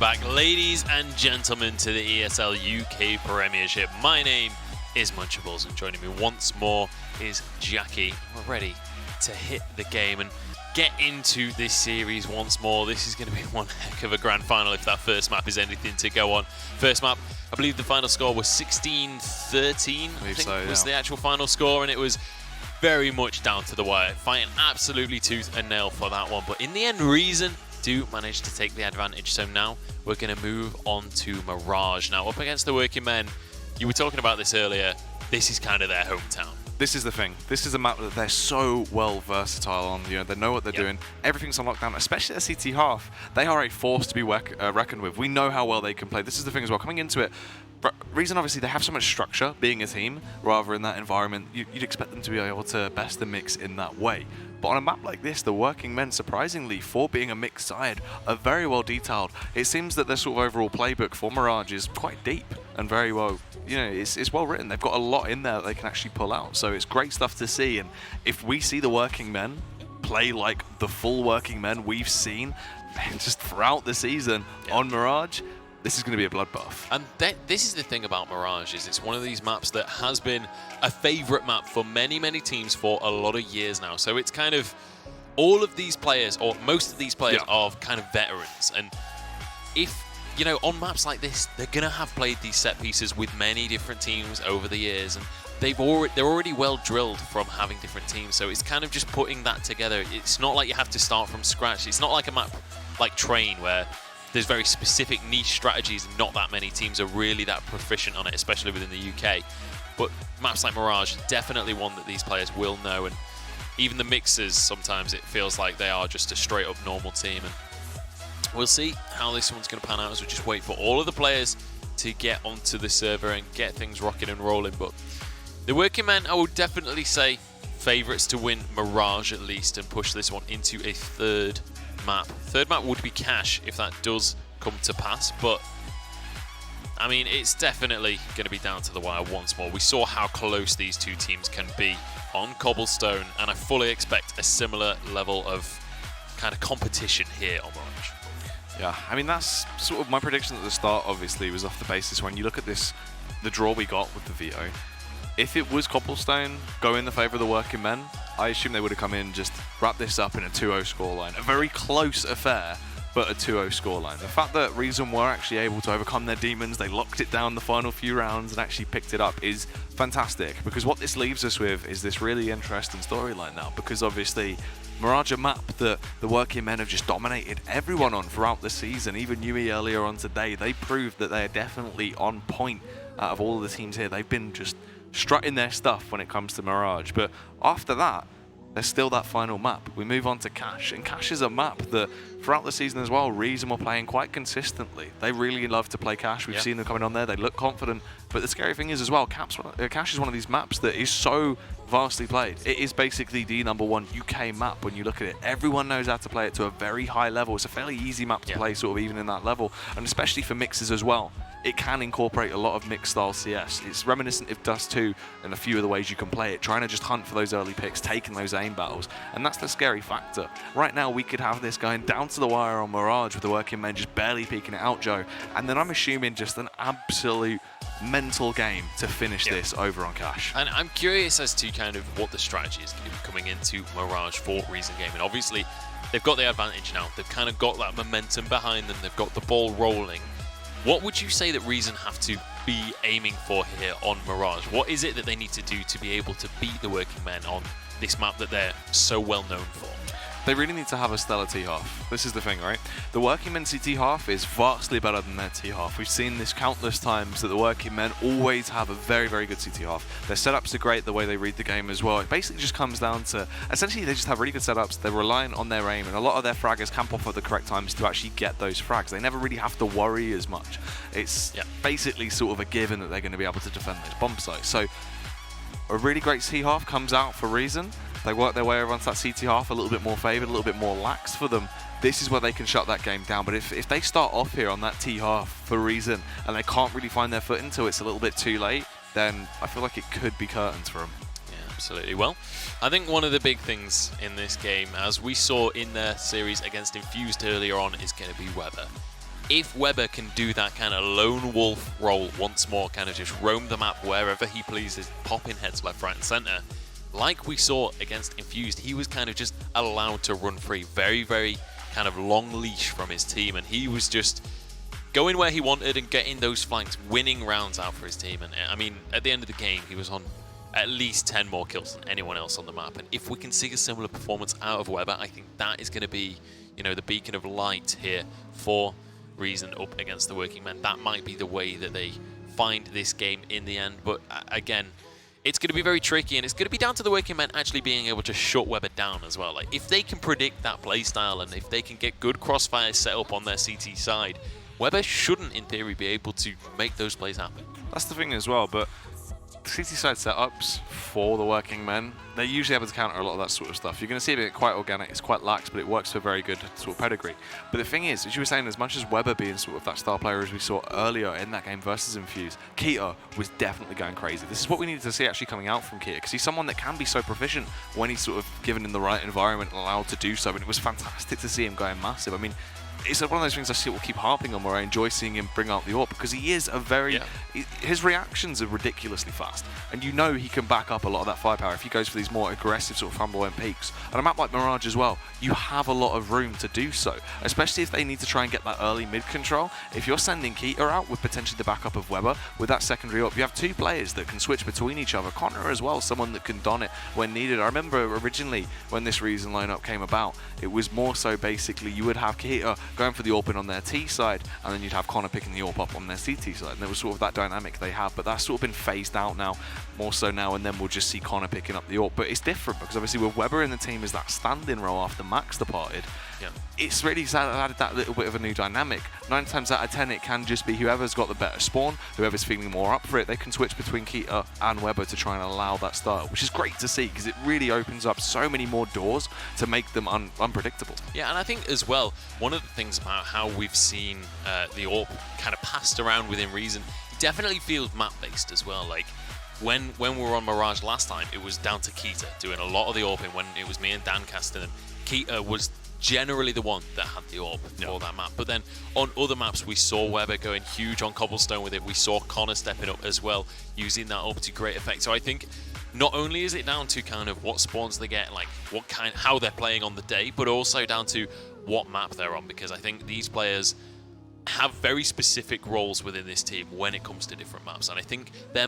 back, ladies and gentlemen, to the ESL UK Premiership. My name is Munchables, and joining me once more is Jackie. We're ready to hit the game and get into this series once more. This is going to be one heck of a grand final if that first map is anything to go on. First map, I believe the final score was 16-13, I think was the actual final score, and it was very much down to the wire, fighting absolutely tooth and nail for that one. But in the end, Reason do manage to take the advantage. So now we're going to move on to Mirage. Now, up against the Working Men, you were talking about this earlier, this is kind of their hometown. This is the thing. This is a map that they're so well versatile on. You know, they know what they're doing. Everything's on lockdown, especially the CT half. They are a force to be reckoned with. We know how well they can play. This is the thing as well. Coming into it, Reason, obviously, they have so much structure being a team, rather in that environment. You'd expect them to be able to best the mix in that way. But on a map like this, the Working Men, surprisingly, for being a mixed side, are very well detailed. It seems that their sort of overall playbook for Mirage is quite deep and very well, you know, it's well written. They've got a lot in there that they can actually pull out. So it's great stuff to see. And if we see the Working Men play like the full Working Men we've seen just throughout the season on Mirage, this is going to be a bloodbath. And this is the thing about Mirage, is it's one of these maps that has been a favorite map for many, many teams for a lot of years now. So it's kind of all of these players, or most of these players, are kind of veterans. And if, you know, on maps like this, they're going to have played these set pieces with many different teams over the years. And they're already well drilled from having different teams. So it's kind of just putting that together. It's not like you have to start from scratch. It's not like a map like Train, where there's very specific niche strategies and not that many teams are really that proficient on it, especially within the UK. But maps like Mirage, definitely one that these players will know. And even the mixers, sometimes it feels like they are just a straight up normal team. And we'll see how this one's going to pan out as we just wait for all of the players to get onto the server and get things rocking and rolling. But the Working Men, I would definitely say, favourites to win Mirage at least and push this one into a third map. Third map would be Cash if that does come to pass, but I mean, it's definitely going to be down to the wire once more. We saw how close these two teams can be on Cobblestone, and I fully expect a similar level of kind of competition here on Mirage. Yeah, I mean, that's sort of my prediction at the start, obviously, was off the basis when you look at this, the draw we got with the veto. If it was Cobblestone go in the favour of the Working Men, I assume they would have come in, just wrap this up in a 2-0 scoreline. A very close affair, but a 2-0 scoreline. The fact that Reason were actually able to overcome their demons, they locked it down the final few rounds and actually picked it up, is fantastic. Because what this leaves us with is this really interesting storyline now. Because obviously, Mirage, a map that the Working Men have just dominated everyone on throughout the season. Even Yui earlier on today, they proved that they are definitely on point out of all of the teams here. They've been just strutting their stuff when it comes to Mirage. But after that, there's still that final map. We move on to Cash, and Cash is a map that throughout the season as well, Reason were playing quite consistently. They really love to play Cash. We've seen them coming on there. They look confident. But the scary thing is as well, Cash is one of these maps that is so vastly played. It is basically the #1 UK map when you look at it. Everyone knows how to play it to a very high level. It's a fairly easy map to play, sort of even in that level, and especially for mixers as well. It can incorporate a lot of mixed style CS. It's reminiscent of Dust 2 in a few of the ways you can play it, trying to just hunt for those early picks, taking those aim battles, and that's the scary factor. Right now we could have this going down to the wire on Mirage with the Working Men just barely peeking it out, Joe, and then I'm assuming just an absolute mental game to finish this over on Cash. And I'm curious as to kind of what the strategy is coming into Mirage for Reason Gaming. Obviously, they've got the advantage now. They've kind of got that momentum behind them. They've got the ball rolling. What would you say that Reason have to be aiming for here on Mirage? What is it that they need to do to be able to beat the Working Men on this map that they're so well known for? They really need to have a stellar T-half. This is the thing, right? The Working Men CT half is vastly better than their T-half. We've seen this countless times that the Working Men always have a very, very good CT half. Their setups are great, the way they read the game as well. It basically just comes down to, essentially they just have really good setups, they're reliant on their aim, and a lot of their fraggers camp off at the correct times to actually get those frags. They never really have to worry as much. It's basically sort of a given that they're going to be able to defend those bomb sites. So a really great T-half comes out for Reason. They work their way over onto that CT half, a little bit more favoured, a little bit more lax for them. This is where they can shut that game down. But if they start off here on that T half for Reason and they can't really find their footing until it's a little bit too late, then I feel like it could be curtains for them. Yeah, absolutely. Well, I think one of the big things in this game, as we saw in their series against Infused earlier on, is going to be weather. if Weber can do that kind of lone wolf role once more, kind of just roam the map wherever he pleases, popping heads left, right, and center, like we saw against Infused, he was kind of just allowed to run free. Very, very kind of long leash from his team, and he was just going where he wanted and getting those flanks, winning rounds out for his team. And I mean, at the end of the game, he was on at least 10 more kills than anyone else on the map. And if we can see a similar performance out of Weber, I think that is going to be, you know, the beacon of light here for Reason up against the Working Men. That might be the way that they find this game in the end. But again, it's going to be very tricky, and it's going to be down to the Working Men actually being able to shut Weber down as well. Like, if they can predict that playstyle and if they can get good crossfires set up on their CT side, Weber shouldn't, in theory, be able to make those plays happen. That's the thing as well, but CT side setups for the Working Men, they usually able to counter a lot of that sort of stuff. You're going to see it quite organic, it's quite lax, but it works for very good sort of pedigree. But the thing is, as you were saying, as much as Weber being sort of that star player as we saw earlier in that game versus Infuse, Keita was definitely going crazy. This is what we needed to see actually coming out from Keita, because he's someone that can be so proficient when he's sort of given in the right environment and allowed to do so, and it was fantastic to see him going massive. I mean, it's one of those things I see will keep harping on, where I enjoy seeing him bring out the AWP, because he is a very... His reactions are ridiculously fast, and you know he can back up a lot of that firepower if he goes for these more aggressive sort of flamboyant peaks. On a map like Mirage as well, you have a lot of room to do so, especially if they need to try and get that early mid control. If you're sending Keita out with potentially the backup of Weber, with that secondary AWP, you have two players that can switch between each other. Connor as well, someone that can don it when needed. I remember originally when this Reason lineup came about, it was more so basically you would have Keita going for the AWP on their T side, and then you'd have Connor picking the AWP up on their CT side, and there was sort of that dynamic they have, but that's sort of been phased out now, more so now and then we'll just see Connor picking up the AWP. But it's different because obviously with Weber in the team as that standing role after Max departed, it's really added that little bit of a new dynamic. 9 times out of 10 it can just be whoever's got the better spawn, whoever's feeling more up for it, they can switch between Keita and Weber to try and allow that start, which is great to see because it really opens up so many more doors to make them unpredictable. Yeah, and I think as well, one of the things about how we've seen the AWP kind of passed around within Reason, it definitely feels map-based as well. Like, when we were on Mirage last time, it was down to Keita doing a lot of the AWPing. When it was me and Dan casting them, Keita was generally the one that had the AWP for that map. But then on other maps, we saw Weber going huge on Cobblestone with it. We saw Connor stepping up as well, using that AWP to great effect. So I think not only is it down to kind of what spawns they get, like how they're playing on the day, but also down to what map they're on, because I think these players have very specific roles within this team when it comes to different maps. And I think they're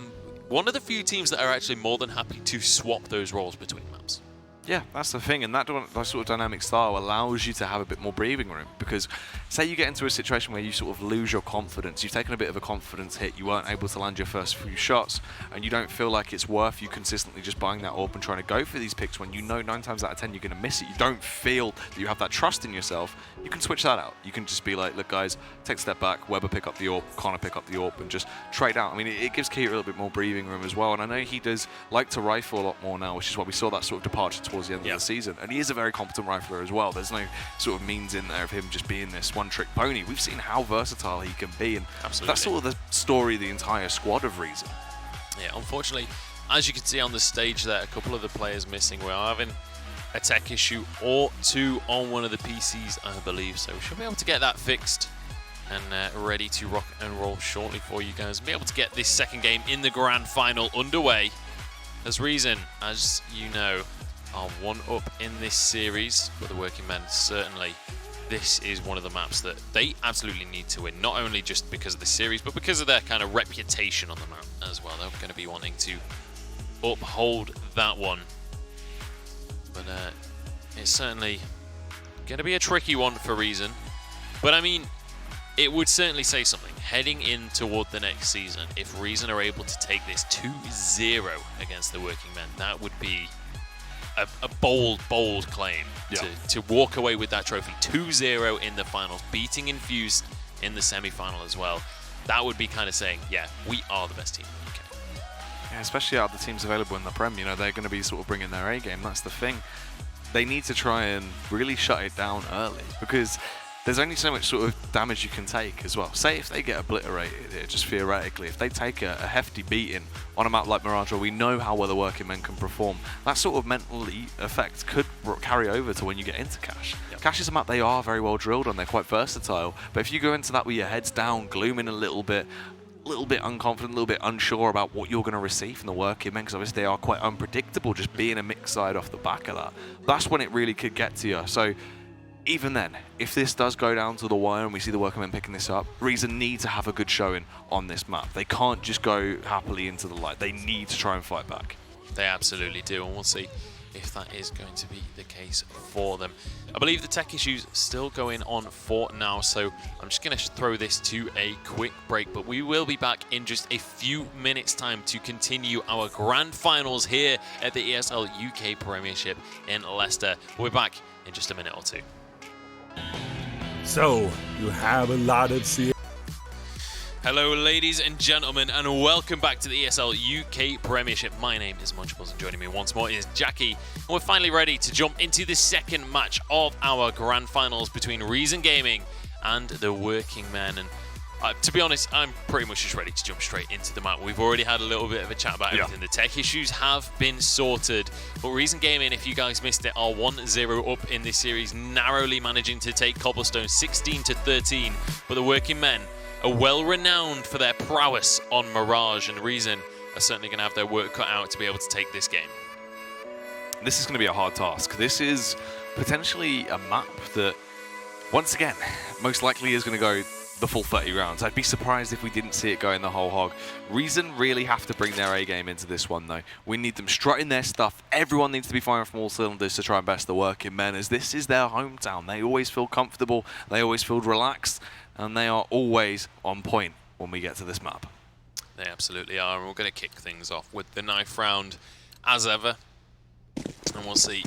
one of the few teams that are actually more than happy to swap those roles between maps. Yeah, that's the thing, and that sort of dynamic style allows you to have a bit more breathing room, because say you get into a situation where you sort of lose your confidence, you've taken a bit of a confidence hit, you weren't able to land your first few shots, and you don't feel like it's worth you consistently just buying that AWP and trying to go for these picks when you know 9 times out of 10 you're going to miss it, you don't feel that you have that trust in yourself, you can switch that out. You can just be like, look guys, take a step back, Weber pick up the AWP, Connor pick up the AWP, and just trade out. I mean, it gives Keita a little bit more breathing room as well, and I know he does like to rifle a lot more now, which is why we saw that sort of departure towards the end of the season. And he is a very competent rifler as well. There's no sort of means in there of him just being this one-trick pony. We've seen how versatile he can be, and that's sort of the story of the entire squad of Reason. Yeah, unfortunately, as you can see on the stage there, a couple of the players missing. We're having a tech issue or two on one of the PCs, I believe, so we should be able to get that fixed and ready to rock and roll shortly for you guys. Be able to get this second game in the grand final underway, as Reason, as you know, are 1-up in this series, but the Working Men, certainly this is one of the maps that they absolutely need to win, not only just because of this series, but because of their kind of reputation on the map as well. They're going to be wanting to uphold that one, but it's certainly going to be a tricky one for Reason. But I mean, it would certainly say something heading in toward the next season if Reason are able to take this 2-0 against the Working Men. That would be a bold claim to walk away with that trophy. 2-0 in the finals, beating Infused in the semi-final as well. That would be kind of saying, yeah, we are the best team in the UK. Yeah, especially out of the teams available in the Prem, you know, they're going to be sort of bringing their A game. That's the thing. They need to try and really shut it down early, because there's only so much sort of damage you can take as well. Say if they get obliterated here, just theoretically, if they take a hefty beating on a map like Mirage where we know how well the working men can perform, that sort of mental effect could carry over to when you get into Cash. Yep. Cash is a map they are very well drilled on, they're quite versatile, but if you go into that with your heads down, glooming a little bit unconfident, a little bit unsure about what you're going to receive from the working men, because obviously they are quite unpredictable, just being a mixed side off the back of that, that's when it really could get to you. So even then, if this does go down to the wire and we see the working men picking this up, Reason need to have a good showing on this map. They can't just go happily into the light. They need to try and fight back. They absolutely do, and we'll see if that is going to be the case for them. I believe the tech issues still going on for now, so I'm just going to throw this to a quick break, but we will be back in just a few minutes time to continue our grand finals here at the ESL UK Premiership in Leicester. We'll be back in just a minute or two. So, you have a lot of Hello ladies and gentlemen, and welcome back to the ESL UK Premiership. My name is Munchables, and joining me once more is Jackie. And we're finally ready to jump into the second match of our grand finals between Reason Gaming and the Working Men. And to be honest, I'm pretty much just ready to jump straight into the match. We've already had a little bit of a chat about everything. The tech issues have been sorted, but Reason Gaming, if you guys missed it, are 1-0 up in this series, narrowly managing to take Cobblestone 16-13. But the Working Men are well renowned for their prowess on Mirage, and Reason are certainly going to have their work cut out to be able to take this game. This is going to be a hard task. This is potentially a map that, once again, most likely is going to go the full 30 rounds. I'd be surprised if we didn't see it going the whole hog. Reason really have to bring their A game into this one, though. We need them strutting their stuff. Everyone needs to be firing from all cylinders to try and best the working men, as this is their hometown. They always feel comfortable, they always feel relaxed, and they are always on point when we get to this map. They absolutely are, and we're going to kick things off with the knife round as ever, and we'll see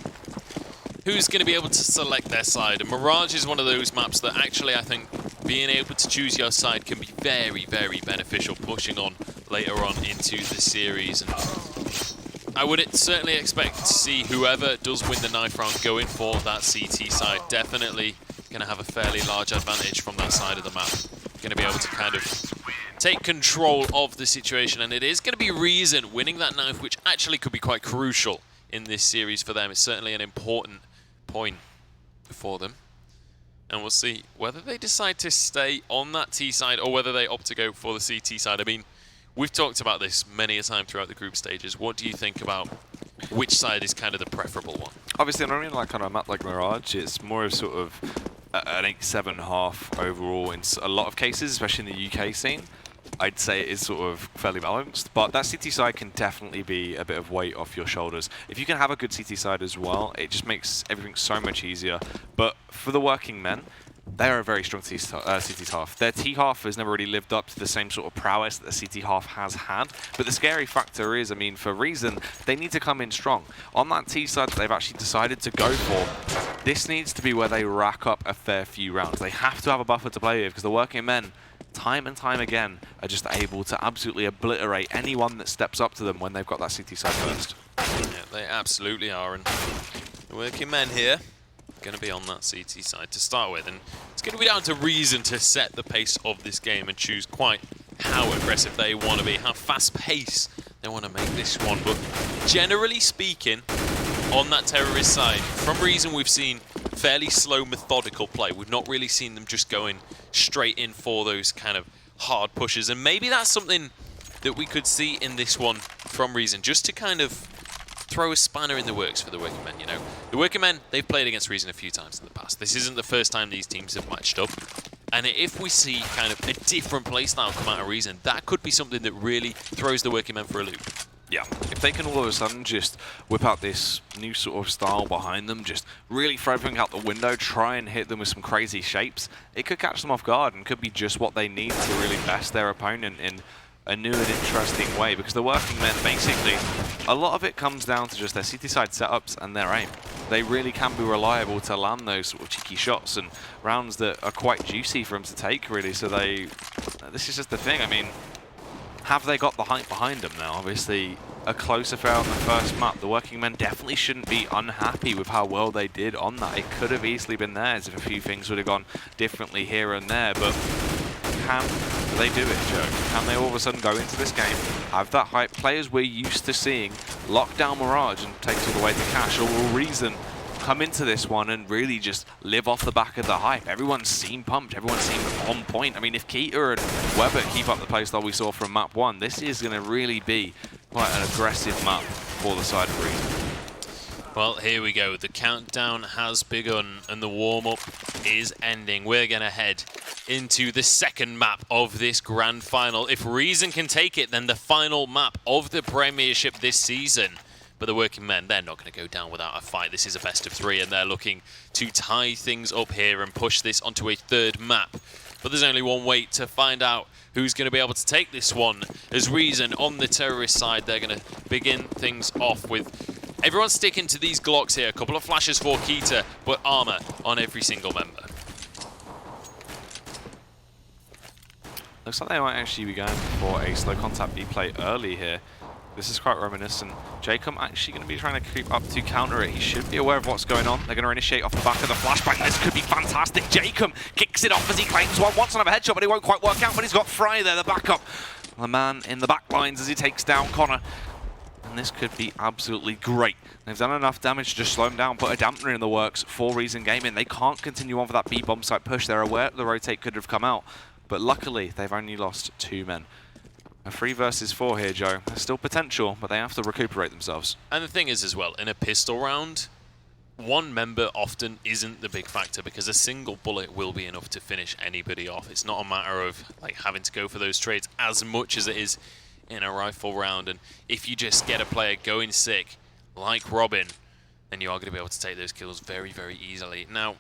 who's going to be able to select their side. And Mirage is one of those maps that actually, I think, being able to choose your side can be very, very beneficial pushing on later on into the series. And I would certainly expect to see whoever does win the knife round going for that CT side. Definitely going to have a fairly large advantage from that side of the map. Going to be able to kind of take control of the situation, and it is going to be Reason winning that knife, which actually could be quite crucial in this series for them. It's certainly an important point for them, and we'll see whether they decide to stay on that T side or whether they opt to go for the CT side. I mean, we've talked about this many a time throughout the group stages. What do you think about which side is kind of the preferable one? Obviously, I don't really like on a map like Mirage. It's more of sort of an 8-7.5 overall in a lot of cases, especially in the UK scene. I'd say it is sort of fairly balanced, but that CT side can definitely be a bit of weight off your shoulders. If you can have a good CT side as well, it just makes everything so much easier. But for the working men, they are a very strong CT half. Their T half has never really lived up to the same sort of prowess that the CT half has had. But the scary factor is, I mean, for Reason, they need to come in strong. On that T side that they've actually decided to go for, this needs to be where they rack up a fair few rounds. They have to have a buffer to play with, because the working men, time and time again, are just able to absolutely obliterate anyone that steps up to them when they've got that CT side first. Yeah, they absolutely are, and the working men here going to be on that CT side to start with, and it's going to be down to Reason to set the pace of this game and choose quite how aggressive they want to be, how fast-paced they want to make this one. But generally speaking, on that terrorist side, from Reason we've seen fairly slow, methodical play. We've not really seen them just going straight in for those kind of hard pushes, and maybe that's something that we could see in this one from Reason, just to kind of throw a spanner in the works for the working men. You know, the working men, they've played against Reason a few times in the past. This isn't the first time these teams have matched up, and if we see kind of a different playstyle come out of Reason, that could be something that really throws the working men for a loop. Yeah, if they can all of a sudden just whip out this new sort of style behind them, just really throw everything out the window, try and hit them with some crazy shapes, it could catch them off guard and could be just what they need to really best their opponent in a new and interesting way. Because the working men, basically, a lot of it comes down to just their CT side setups and their aim. They really can be reliable to land those sort of cheeky shots and rounds that are quite juicy for them to take, really. So this is just the thing. I mean, have they got the hype behind them now? Obviously, a close affair on the first map. The working men definitely shouldn't be unhappy with how well they did on that. It could have easily been theirs if a few things would have gone differently here and there, but can they do it, Joe? Can they all of a sudden go into this game, have that hype? Players we're used to seeing lock down Mirage and take it all the way to cash, or will Reason come into this one and really just live off the back of the hype? Everyone's seemed pumped, everyone seemed on point. I mean, if Keita and Weber keep up the playstyle we saw from map 1, this is going to really be quite an aggressive map for the side of Reason. Well, here we go. The countdown has begun and the warm-up is ending. We're going to head into the second map of this grand final. If Reason can take it, then the final map of the Premiership this season. But the working men, they're not going to go down without a fight. This is a best of 3, and they're looking to tie things up here and push this onto a third map. But there's only one way to find out who's going to be able to take this one. As Reason on the terrorist side, they're going to begin things off with everyone sticking to these Glocks here. A couple of flashes for Keita, but armor on every single member. Looks like they might actually be going for a slow contact B play early here. This is quite reminiscent. Jacob actually going to be trying to creep up to counter it. He should be aware of what's going on. They're going to initiate off the back of the flashbang. This could be fantastic. Jacob kicks it off as he claims one. Wants another headshot, but it won't quite work out. But he's got Fry there, the backup. The man in the back lines as he takes down Connor. And this could be absolutely great. They've done enough damage to just slow him down, put a dampener in the works for Reason Gaming. They can't continue on for that B bomb site push. They're aware the rotate could have come out. But luckily, they've only lost 2 men. A 3 versus 4 here, Joe. There's still potential, but they have to recuperate themselves. And the thing is as well, in a pistol round, one member often isn't the big factor because a single bullet will be enough to finish anybody off. It's not a matter of like having to go for those trades as much as it is in a rifle round. And if you just get a player going sick, like Robin, then you are going to be able to take those kills very, very easily. Now,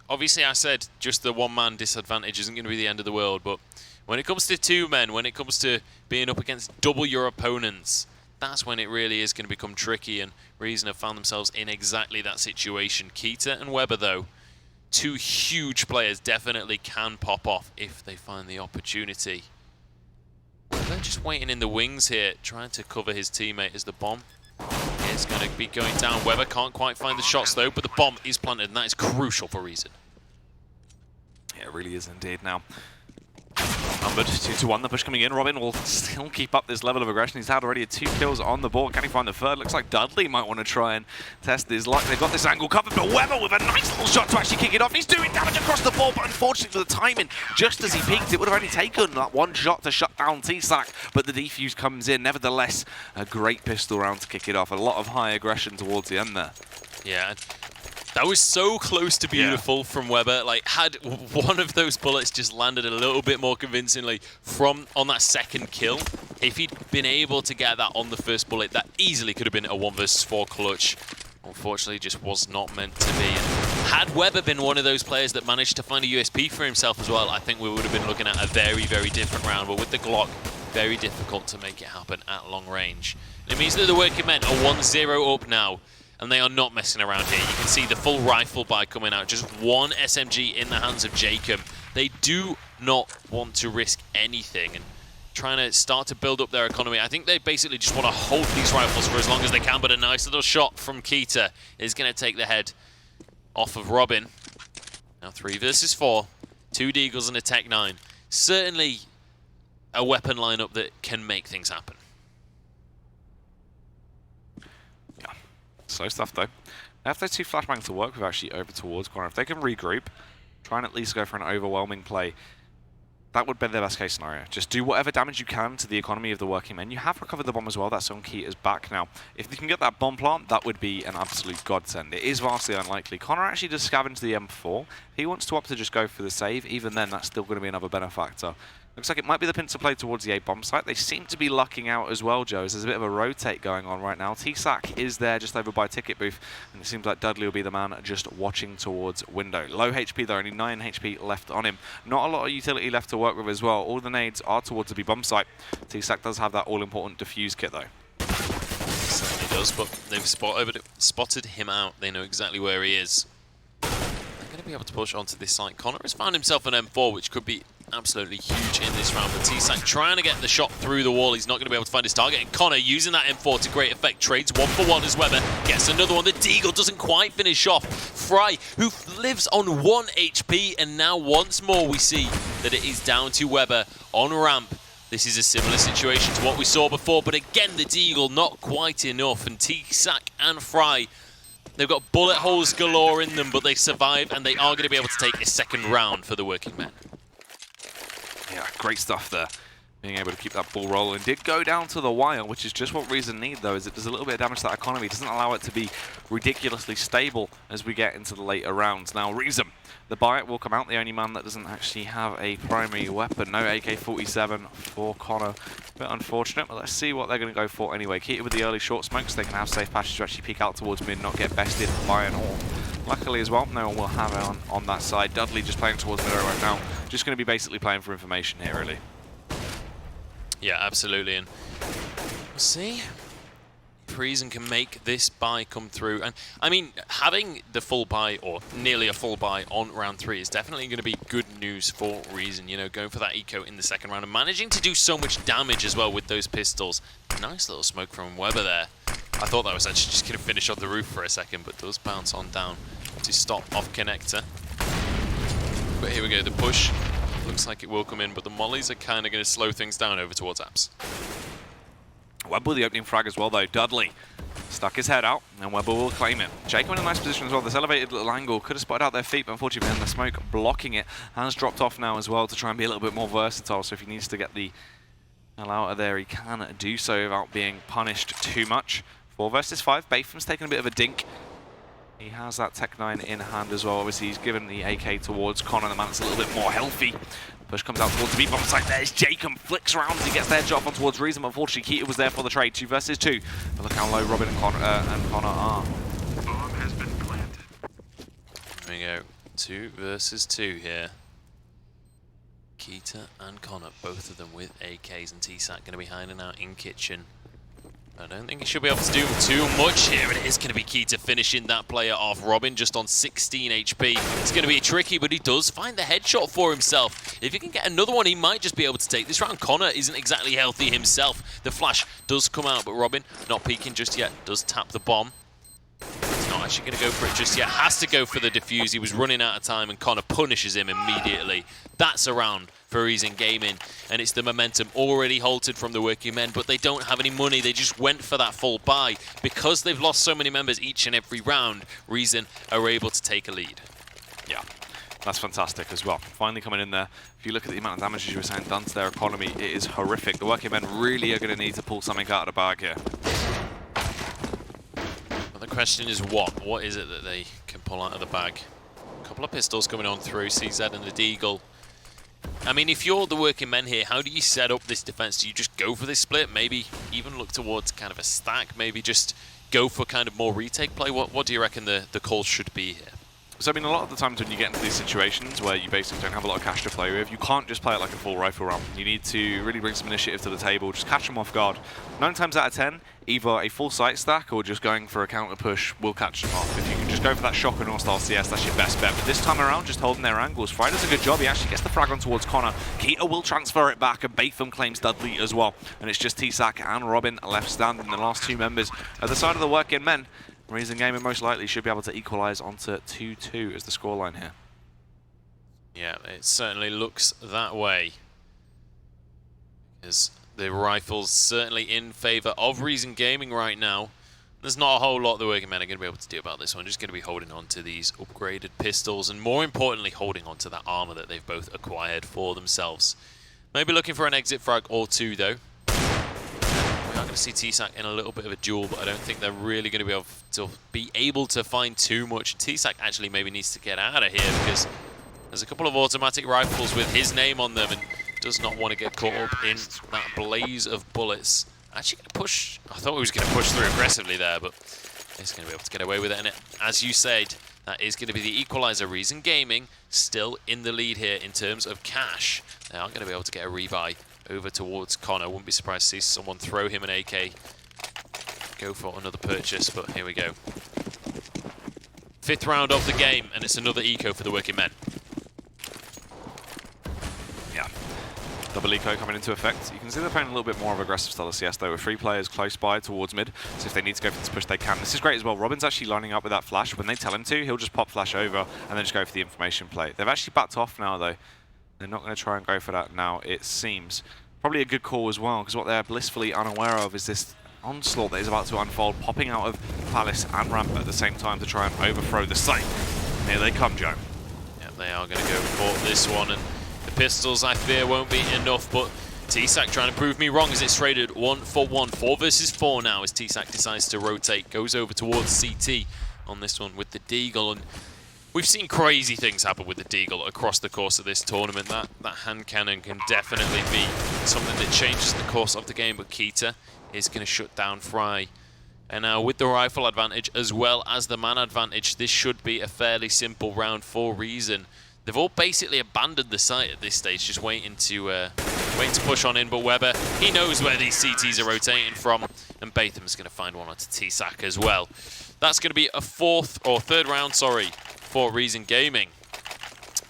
obviously I said just the one-man disadvantage isn't going to be the end of the world, but when it comes to 2 men, when it comes to being up against double your opponents, that's when it really is going to become tricky, and Reason have found themselves in exactly that situation. Keita and Weber, though, 2 huge players, definitely can pop off if they find the opportunity. They're just waiting in the wings here, trying to cover his teammate as the bomb is going to be going down. Weber can't quite find the shots, though, but the bomb is planted, and that is crucial for Reason. Yeah, it really is indeed now. Numbered 2-1, the push coming in. Robin will still keep up this level of aggression. He's had already 2 kills on the board. Can he find the third? Looks like Dudley might want to try and test his luck. They've got this angle covered, but Weber with a nice little shot to actually kick it off. He's doing damage across the board, but unfortunately for the timing, just as he peaked, it would have only taken that 1 shot to shut down T-Sack, but the defuse comes in. Nevertheless, a great pistol round to kick it off. A lot of high aggression towards the end there. Yeah. That was so close to beautiful from Weber. Like, had one of those bullets just landed a little bit more convincingly on that second kill, if he'd been able to get that on the first bullet, that easily could have been a 1 versus 4 clutch. Unfortunately, just was not meant to be. And had Weber been one of those players that managed to find a USP for himself as well, I think we would have been looking at a very, very different round. But with the Glock, very difficult to make it happen at long range. And it means that the working men are 1-0 up now. And they are not messing around here. You can see the full rifle buy coming out. Just 1 SMG in the hands of Jacob. They do not want to risk anything and trying to start to build up their economy. I think they basically just want to hold these rifles for as long as they can, but a nice little shot from Keita is going to take the head off of Robin. Now 3 versus 4. 2 Deagles and a Tech 9. Certainly a weapon lineup that can make things happen. Slow stuff though. They have those 2 flashbangs to work with actually over towards corner. If they can regroup, try and at least go for an overwhelming play, that would be their best case scenario. Just do whatever damage you can to the economy of the working men. You have recovered the bomb as well. That's on Keita's back now. If you can get that bomb plant, that would be an absolute godsend. It is vastly unlikely. Connor actually does scavenge the M4. If he wants to opt to just go for the save, even then that's still going to be another benefactor. Looks like it might be the pincer play towards the A bomb site. They seem to be lucking out as well, Joe. There's a bit of a rotate going on right now. T-Sack is there just over by ticket booth, and it seems like Dudley will be the man just watching towards window. Low HP though, only 9 HP left on him. Not a lot of utility left to work with as well. All the nades are towards the B bomb site. T-Sack does have that all-important defuse kit though. Certainly does, but they've spotted him out. They know exactly where he is. They're going to be able to push onto this site. Connor has found himself an M4, which could be absolutely huge in this round. But T-Sac trying to get the shot through the wall. He's not going to be able to find his target. And Connor using that M4 to great effect. Trades 1-for-1 as Weber gets another one. The Deagle doesn't quite finish off Fry, who lives on 1 HP. And now once more we see that it is down to Weber on ramp. This is a similar situation to what we saw before. But again, the Deagle not quite enough. And T-Sac and Fry, they've got bullet holes galore in them, but they survive, and they are going to be able to take a second round for the working men. Yeah, great stuff there. Being able to keep that ball rolling. Did go down to the wire, which is just what Reason need, though, is it does a little bit of damage to that economy. It doesn't allow it to be ridiculously stable as we get into the later rounds. Now, Reason, the Bite will come out, the only man that doesn't actually have a primary weapon. No AK-47 for Connor. A bit unfortunate, but let's see what they're going to go for anyway. Keep it with the early short smokes. They can have safe passage to actually peek out towards mid, not get bested by an AWP. Luckily as well, no one will have it on that side. Dudley just playing towards middle right now. Just going to be basically playing for information here, really. Yeah, absolutely. And we'll see if Reason can make this buy come through. And I mean, having the full buy, or nearly a full buy on round 3 is definitely going to be good news for Reason. You know, going for that eco in the second round and managing to do so much damage as well with those pistols. Nice little smoke from Weber there. I thought that was actually just going to finish on the roof for a second, but does bounce on down to stop off connector. But here we go, the push. Looks like it will come in, but the mollies are kind of going to slow things down over towards Apps. Weber with the opening frag as well, though. Dudley stuck his head out, and Weber will claim it. Jacob in a nice position as well. This elevated little angle could have spotted out their feet, but unfortunately, then the smoke blocking it has dropped off now as well to try and be a little bit more versatile. So if he needs to get the hell out of there, he can do so without being punished too much. 4 versus 5. Batham's taking a bit of a dink. He has that Tech 9 in hand as well. Obviously, he's given the AK towards Connor, the man that's a little bit more healthy. Push comes out towards the B-bomb site. There's Jacob, flicks around as he gets their job on towards Reason. Unfortunately, Keita was there for the trade. 2 versus 2. But look how low Robin and Connor are. Bomb has been planted. There we go. 2 versus 2 here. Keita and Connor, both of them with AKs, and T-Sac going to be hiding out in kitchen. I don't think he should be able to do too much here. It is going to be Keita finishing that player off. Robin just on 16 HP. It's going to be tricky, but he does find the headshot for himself. If he can get another one, he might just be able to take this round. Connor isn't exactly healthy himself. The flash does come out, but Robin not peeking just yet. Does tap the bomb. He's not actually going to go for it just yet. Has to go for the defuse. He was running out of time, and Connor punishes him immediately. That's a round for Reason Gaming, and it's the momentum already halted from the working men, but they don't have any money. They just went for that full buy. Because they've lost so many members each and every round, Reason are able to take a lead. Yeah, that's fantastic as well. Finally coming in there. If you look at the amount of damage, as you were saying, done to their economy, it is horrific. The working men really are going to need to pull something out of the bag here. Well, the question is what? What is it that they can pull out of the bag? A couple of pistols coming on through, CZ and the Deagle. I mean, if you're the working men here, how do you set up this defense? Do you just go for this split? Maybe even look towards kind of a stack? Maybe just go for kind of more retake play? What do you reckon the call should be here? So, I mean, a lot of the times when you get into these situations where you basically don't have a lot of cash to play with, you can't just play it like a full rifle round. You need to really bring some initiative to the table, just catch them off guard. 9 times out of 10, either a full sight stack or just going for a counter push will catch them off. If you can just go for that shock and all-style CS, that's your best bet. But this time around, just holding their angles. Fry does a good job. He actually gets the frag on towards Connor. Keita will transfer it back, and Batham claims Dudley as well. And it's just T-Sac and Robin left standing, the last 2 members at the side of the working men. Reason Gaming most likely should be able to equalise onto 2-2 as the scoreline here. Yeah, it certainly looks that way. Because the rifle's certainly in favour of Reason Gaming right now. There's not a whole lot the working men are going to be able to do about this one. Just going to be holding on to these upgraded pistols, and more importantly, holding on to that armour that they've both acquired for themselves. Maybe looking for an exit frag or 2, though. We are going to see T-Sac in a little bit of a duel, but I don't think they're really going to be able to find too much. T-Sac actually maybe needs to get out of here, because there's a couple of automatic rifles with his name on them, and does not want to get caught up in that blaze of bullets. Actually going to push. I thought he was going to push through aggressively there, but he's going to be able to get away with it. And as you said, that is going to be the equalizer. Reason Gaming still in the lead here in terms of cash. They aren't going to be able to get a rebuy over towards Connor. Wouldn't be surprised to see someone throw him an AK. Go for another purchase, but here we go. 5th round of the game, and it's another eco for the working men. Yeah, Double eco coming into effect. You can see they're playing a little bit more of aggressive style of CS though, with 3 players close by towards mid. So if they need to go for this push, they can. This is great as well. Robin's actually lining up with that flash. When they tell him to, he'll just pop flash over and then just go for the information play. They've actually backed off now though. They're not going to try and go for that now, it seems. Probably a good call as well, because what they're blissfully unaware of is this onslaught that is about to unfold, popping out of Palace and Ramp at the same time to try and overthrow the site. And here they come, Joe. Yeah, they are going to go for this one, and the pistols, I fear, won't be enough, but T-Sac trying to prove me wrong as it's traded 1-for-1. 4 versus 4 now as T-Sac decides to rotate, goes over towards CT on this one with the Deagle, and we've seen crazy things happen with the Deagle across the course of this tournament. That hand cannon can definitely be something that changes the course of the game, but Keita is going to shut down Fry. And now with the rifle advantage as well as the man advantage, this should be a fairly simple round for Reason. They've all basically abandoned the site at this stage, just waiting to push on in. But Weber, he knows where these CTs are rotating from, and Batham's going to find one onto T-Sac as well. That's going to be a third round, for Reason Gaming.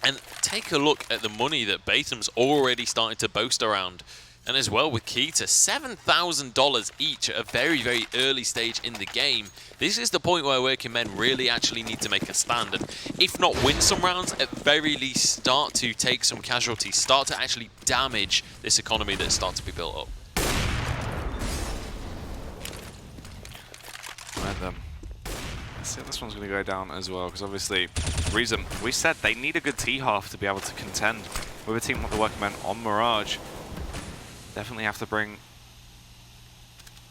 And take a look at the money that Batham's already starting to boast around. And as well with Keita, $7,000 each at a very, very early stage in the game. This is the point where working men really actually need to make a stand. And if not win some rounds, at very least start to take some casualties, start to actually damage this economy that's starting to be built up. Right then. Let's see if this one's going to go down as well, because obviously, Reason, we said they need a good T-half to be able to contend with a team like the working men on Mirage. Definitely have to bring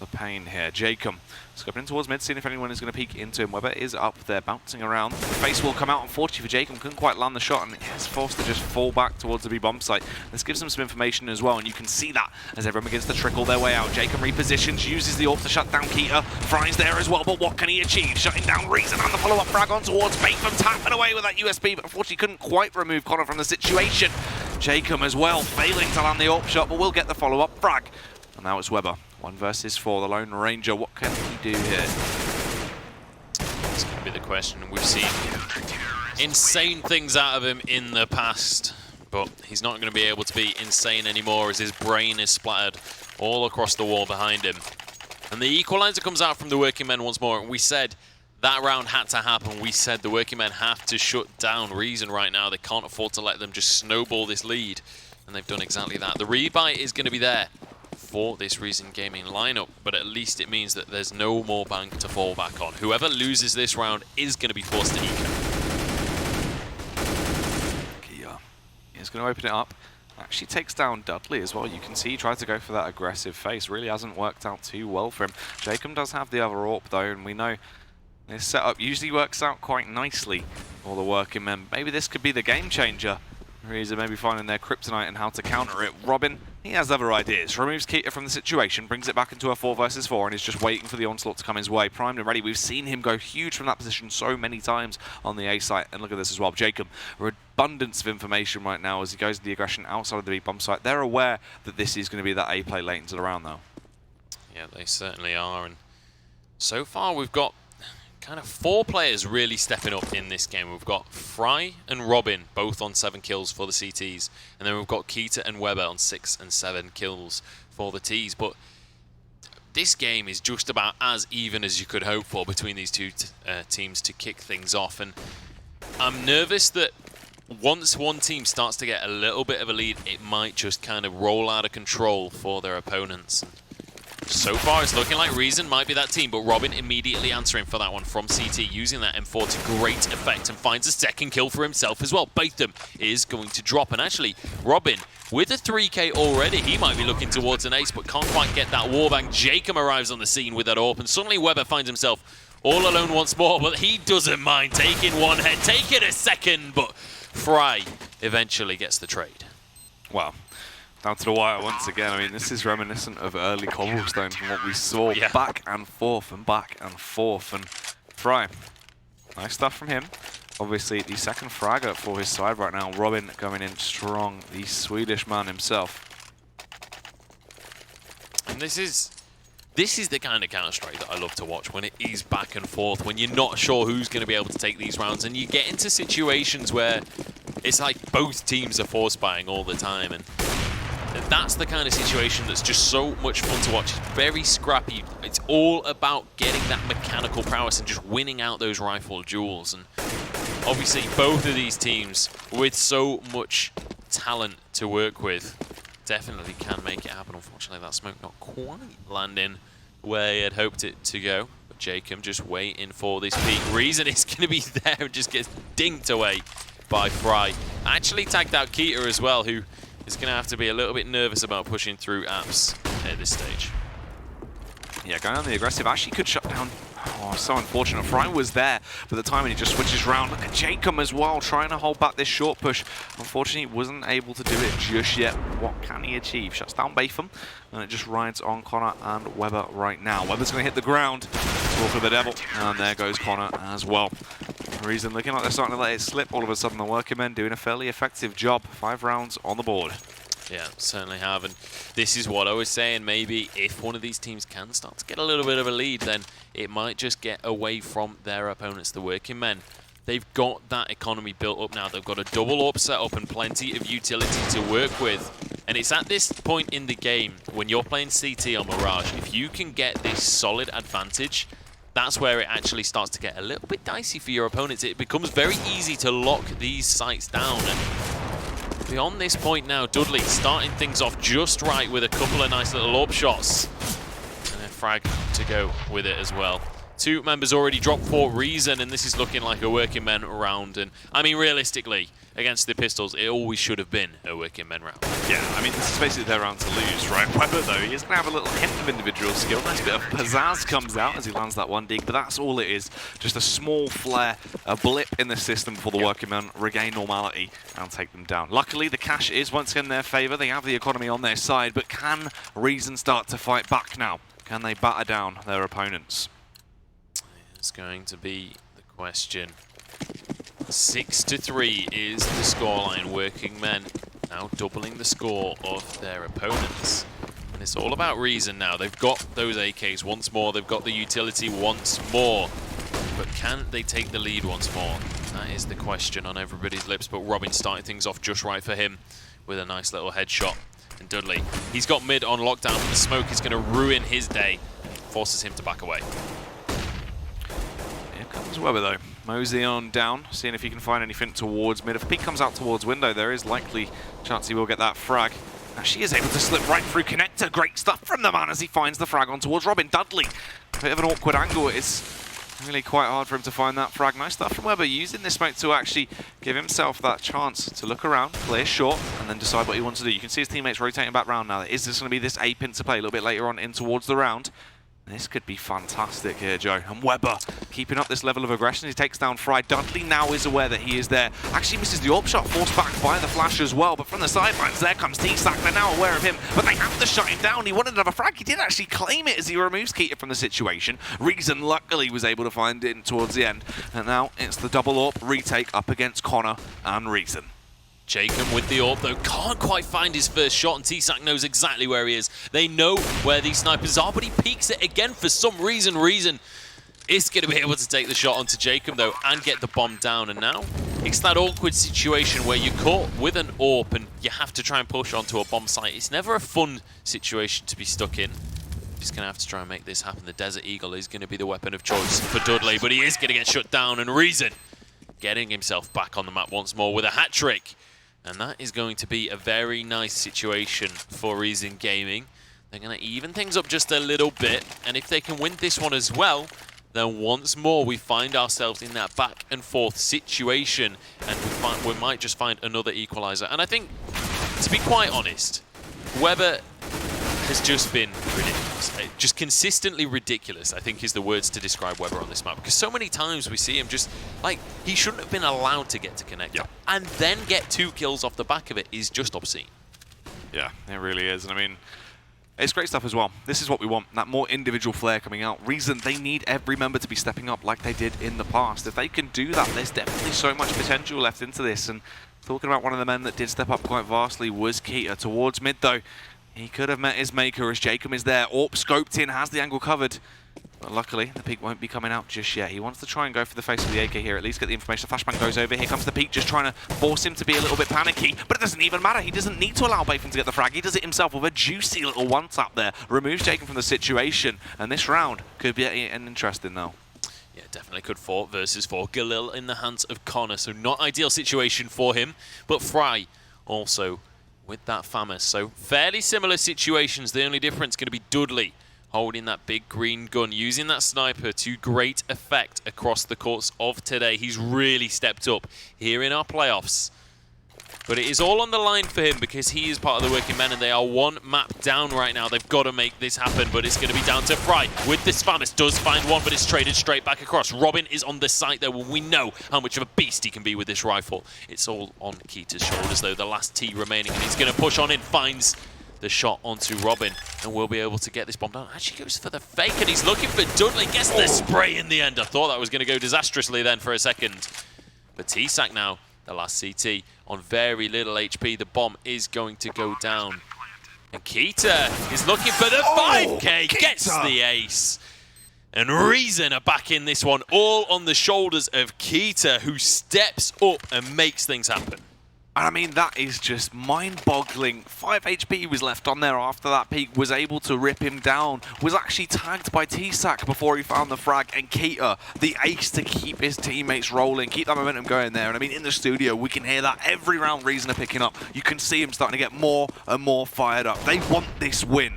the pain here. Jacob scoping in towards mid, seeing if anyone is going to peek into him. Weber is up there, bouncing around. The face will come out, unfortunately for Jacob. Couldn't quite land the shot and is forced to just fall back towards the B bomb site. This gives them some information as well, and you can see that as everyone begins to trickle their way out. Jacob repositions, uses the AWP to shut down Keita. Fry's there as well, but what can he achieve? Shutting down Reason and the follow-up frag on towards Bateman, tapping away with that USB, but unfortunately couldn't quite remove Connor from the situation. Jacob as well, failing to land the AWP shot, but will get the follow-up frag. And now it's Weber. 1 versus 4, the Lone Ranger. What can he do here? That's going to be the question. We've seen insane things out of him in the past, but he's not going to be able to be insane anymore as his brain is splattered all across the wall behind him. And the equalizer comes out from the working men once more, and we said that round had to happen. We said the working men have to shut down Reason right now. They can't afford to let them just snowball this lead, and they've done exactly that. The rebuy is going to be there for this Reason Gaming lineup, but at least it means that there's no more bank to fall back on. Whoever loses this round is going to be forced to eco. Kia is going to open it up. Actually takes down Dudley as well. You can see he tried to go for that aggressive face. Really hasn't worked out too well for him. Jacob does have the other AWP though, and we know this setup usually works out quite nicely for the working men. Maybe this could be the game changer. Reason maybe finding their kryptonite and how to counter it. Robin, he has other ideas. Removes Keita from the situation, brings it back into a 4 versus 4, and is just waiting for the onslaught to come his way. Primed and ready. We've seen him go huge from that position so many times on the A site. And look at this as well. Jacob, abundance of information right now as he goes to the aggression outside of the B bomb site. They're aware that this is going to be that A play late into the round though. Yeah, they certainly are. And so far we've got kind of 4 players really stepping up in this game. We've got Fry and Robin both on 7 kills for the CTs, and then we've got Keita and Weber on 6 and 7 kills for the Ts. But this game is just about as even as you could hope for between these two teams to kick things off, and I'm nervous that once one team starts to get a little bit of a lead, it might just kind of roll out of control for their opponents. So far, it's looking like Reason might be that team, but Robin immediately answering for that one from CT, using that M4 to great effect and finds a second kill for himself as well. Batham is going to drop, and actually, Robin, with a 3K already, he might be looking towards an ace, but can't quite get that warbang. Jacob arrives on the scene with that AWP, and suddenly Weber finds himself all alone once more, but he doesn't mind taking one head, taking a second, but Fry eventually gets the trade. Wow. Down to the wire once again. I mean, this is reminiscent of early Cobblestone from what we saw. Yeah. Back and forth and back and forth. And Fry, nice stuff from him. Obviously, the second fragger for his side right now. Robin going in strong, the Swedish man himself. And this is the kind of Counter-Strike that I love to watch, when it is back and forth, when you're not sure who's going to be able to take these rounds, and you get into situations where it's like both teams are force buying all the time, and That's the kind of situation that's just so much fun to watch. It's very scrappy. It's all about getting that mechanical prowess and just winning out those rifle duels. And obviously, both of these teams, with so much talent to work with, definitely can make it happen. Unfortunately, that smoke not quite landing where he had hoped it to go. But Jacob just waiting for this peak. Reason is going to be there and just gets dinked away by Fry. Actually tagged out Keita as well, who is going to have to be a little bit nervous about pushing through apps at this stage. Yeah, going on the aggressive actually could shut down. Oh, so unfortunate. Fry was there, but the timing, he just switches around. Look at Jacob as well, trying to hold back this short push. Unfortunately, he wasn't able to do it just yet. What can he achieve? Shuts down Batham, and it just rides on Connor and Weber right now. Weber's going to hit the ground. Talk of the devil, and there goes Connor as well. Reason looking like they're starting to let it slip. All of a sudden, the working men doing a fairly effective job. 5 rounds on the board. Yeah, certainly have. And this is what I was saying. Maybe if one of these teams can start to get a little bit of a lead, then it might just get away from their opponents, the working men. They've got that economy built up now. They've got a double up set up and plenty of utility to work with. And it's at this point in the game, when you're playing CT on Mirage, if you can get this solid advantage, that's where it actually starts to get a little bit dicey for your opponents. It becomes very easy to lock these sites down. And beyond this point now, Dudley starting things off just right with a couple of nice little AWP shots. And a frag to go with it as well. 2 members already dropped for Reason, and this is looking like a working men round. And I mean, realistically, against the Pistols, it always should have been a working men round. Yeah, I mean, this is basically their round to lose, right? Weber, though, he is going to have a little hint of individual skill. Nice bit of pizzazz comes out as he lands that one dig, but that's all it is. Just a small flare, a blip in the system for the working men regain normality and take them down. Luckily, the cash is once again in their favor. They have the economy on their side, but can Reason start to fight back now? Can they batter down their opponents? It's going to be the question. 6-3 is the scoreline. Working men now doubling the score of their opponents. And it's all about Reason now. They've got those AKs once more. They've got the utility once more. But can they take the lead once more? That is the question on everybody's lips. But Robin starting things off just right for him with a nice little headshot. And Dudley, he's got mid on lockdown, but the smoke is going to ruin his day. Forces him to back away. Comes Weber though. Mosey on down, seeing if he can find anything towards mid. If Peak comes out towards window, there is likely chance he will get that frag. Now she is able to slip right through connector. Great stuff from the man as he finds the frag on towards Robin. Dudley, a bit of an awkward angle. It's really quite hard for him to find that frag. Nice stuff from Weber, using this smoke to actually give himself that chance to look around, clear short, and then decide what he wants to do. You can see his teammates rotating back round now. Is this going to be this A pin to play a little bit later on in towards the round? This could be fantastic here, Joe. And Weber keeping up this level of aggression. He takes down Fry. Dudley now is aware that he is there. Actually misses the AWP shot, forced back by the flash as well. But from the sidelines, there comes T-Sack. They're now aware of him, but they have to shut him down. He wanted another frag. He did actually claim it as he removes Keita from the situation. Reason luckily was able to find it towards the end. And now it's the double AWP retake up against Connor and Reason. Jacob with the AWP, though, can't quite find his first shot, and T-Sack knows exactly where he is. They know where these snipers are, but he peeks it again for some reason. Reason is going to be able to take the shot onto Jacob, though, and get the bomb down. And now it's that awkward situation where you're caught with an AWP and you have to try and push onto a bomb site. It's never a fun situation to be stuck in. He's going to have to try and make this happen. The Desert Eagle is going to be the weapon of choice for Dudley, but he is going to get shut down, and Reason getting himself back on the map once more with a hat-trick. And that is going to be a very nice situation for Reason Gaming. They're going to even things up just a little bit. And if they can win this one as well, then once more we find ourselves in that back and forth situation. And we might just find another equalizer. And I think, to be quite honest, Weber has just been ridiculous. Just consistently ridiculous, I think, is the words to describe Weber on this map. Because so many times we see him just, like, he shouldn't have been allowed to get to connector. Yeah. And then get 2 kills off the back of it is just obscene. Yeah, it really is. And I mean, it's great stuff as well. This is what we want, that more individual flair coming out. Reason they need every member to be stepping up like they did in the past. If they can do that, there's definitely so much potential left into this. And talking about one of the men that did step up quite vastly was Keita. Towards mid, though, he could have met his maker as Jacob is there. AWP scoped in, has the angle covered. But luckily, the peek won't be coming out just yet. He wants to try and go for the face of the AK here, at least get the information. The flashbang goes over. Here comes the peek, just trying to force him to be a little bit panicky. But it doesn't even matter. He doesn't need to allow Bathan to get the frag. He does it himself with a juicy little one-tap there. Removes Jacob from the situation. And this round could be an interesting though. Yeah, definitely could 4 versus 4. Galil in the hands of Connor, so not ideal situation for him. But Fry also with that FAMAS. So fairly similar situations. The only difference going to be Dudley holding that big green gun, using that sniper to great effect across the course of today. He's really stepped up here in our playoffs. But it is all on the line for him because he is part of the working men and they are 1 map down right now. They've got to make this happen, but it's going to be down to Fry with this FAMAS. Does find one, but it's traded straight back across. Robin is on the site there. We know how much of a beast he can be with this rifle. It's all on Keita's shoulders though, the last T remaining, and he's going to push on in, finds the shot onto Robin, and we'll be able to get this bomb down. Actually goes for the fake, and he's looking for Dudley. Gets the spray in the end. I thought that was going to go disastrously then for a second. But T-Sac now, the last CT, on very little HP. The bomb is going to go down. And Keita is looking for the 5K, gets the ace. And Reason are back in this one, all on the shoulders of Keita, who steps up and makes things happen. And I mean, that is just mind-boggling. 5 HP was left on there after that peak, was able to rip him down, was actually tagged by T-Sac before he found the frag, and Keita, the ace to keep his teammates rolling, keep that momentum going there. And I mean, in the studio, we can hear that every round Reason are picking up. You can see him starting to get more and more fired up. They want this win.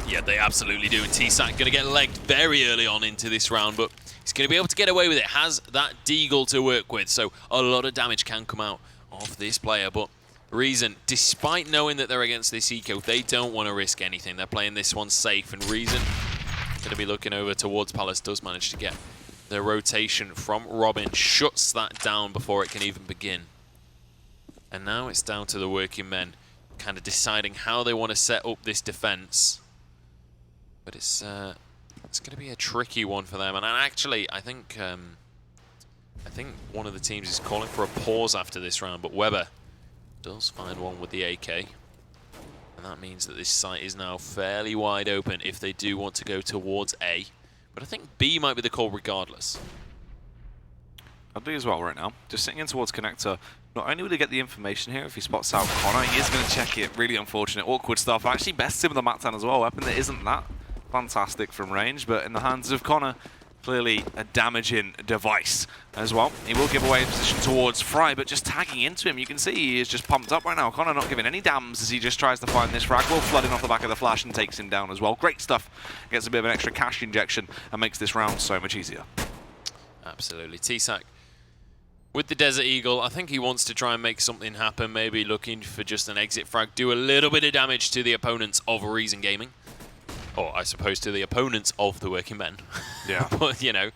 Yeah, they absolutely do. And T-Sac going to get legged very early on into this round, but he's going to be able to get away with it. Has that Deagle to work with, so a lot of damage can come out of this player. But Reason, despite knowing that they're against this eco, they don't want to risk anything. They're playing this one safe, and Reason going to be looking over towards Palace. Does manage to get the rotation from Robin, shuts that down before it can even begin. And now it's down to the working men kind of deciding how they want to set up this defense. But it's going to be a tricky one for them. And actually, I think one of the teams is calling for a pause after this round, but Weber does find one with the AK. And that means that this site is now fairly wide open if they do want to go towards A. But I think B might be the call regardless. I'll do as well right now. Just sitting in towards Connector. Not only will he get the information here if he spots out Connor, he is going to check it. Really unfortunate, awkward stuff. Actually bests him with the Mactan as well. A weapon that isn't that fantastic from range, but in the hands of Connor, clearly a damaging device as well. He will give away position towards Fry, but just tagging into him, you can see he is just pumped up right now. Connor not giving any dams as he just tries to find this frag. Will flooding off the back of the flash and takes him down as well. Great stuff. Gets a bit of an extra cash injection and makes this round so much easier. Absolutely. T-Sac with the Desert Eagle, I think he wants to try and make something happen, maybe looking for just an exit frag, do a little bit of damage to the opponents of Reason Gaming. Or I suppose to the opponents of the working men. Yeah. But, you know,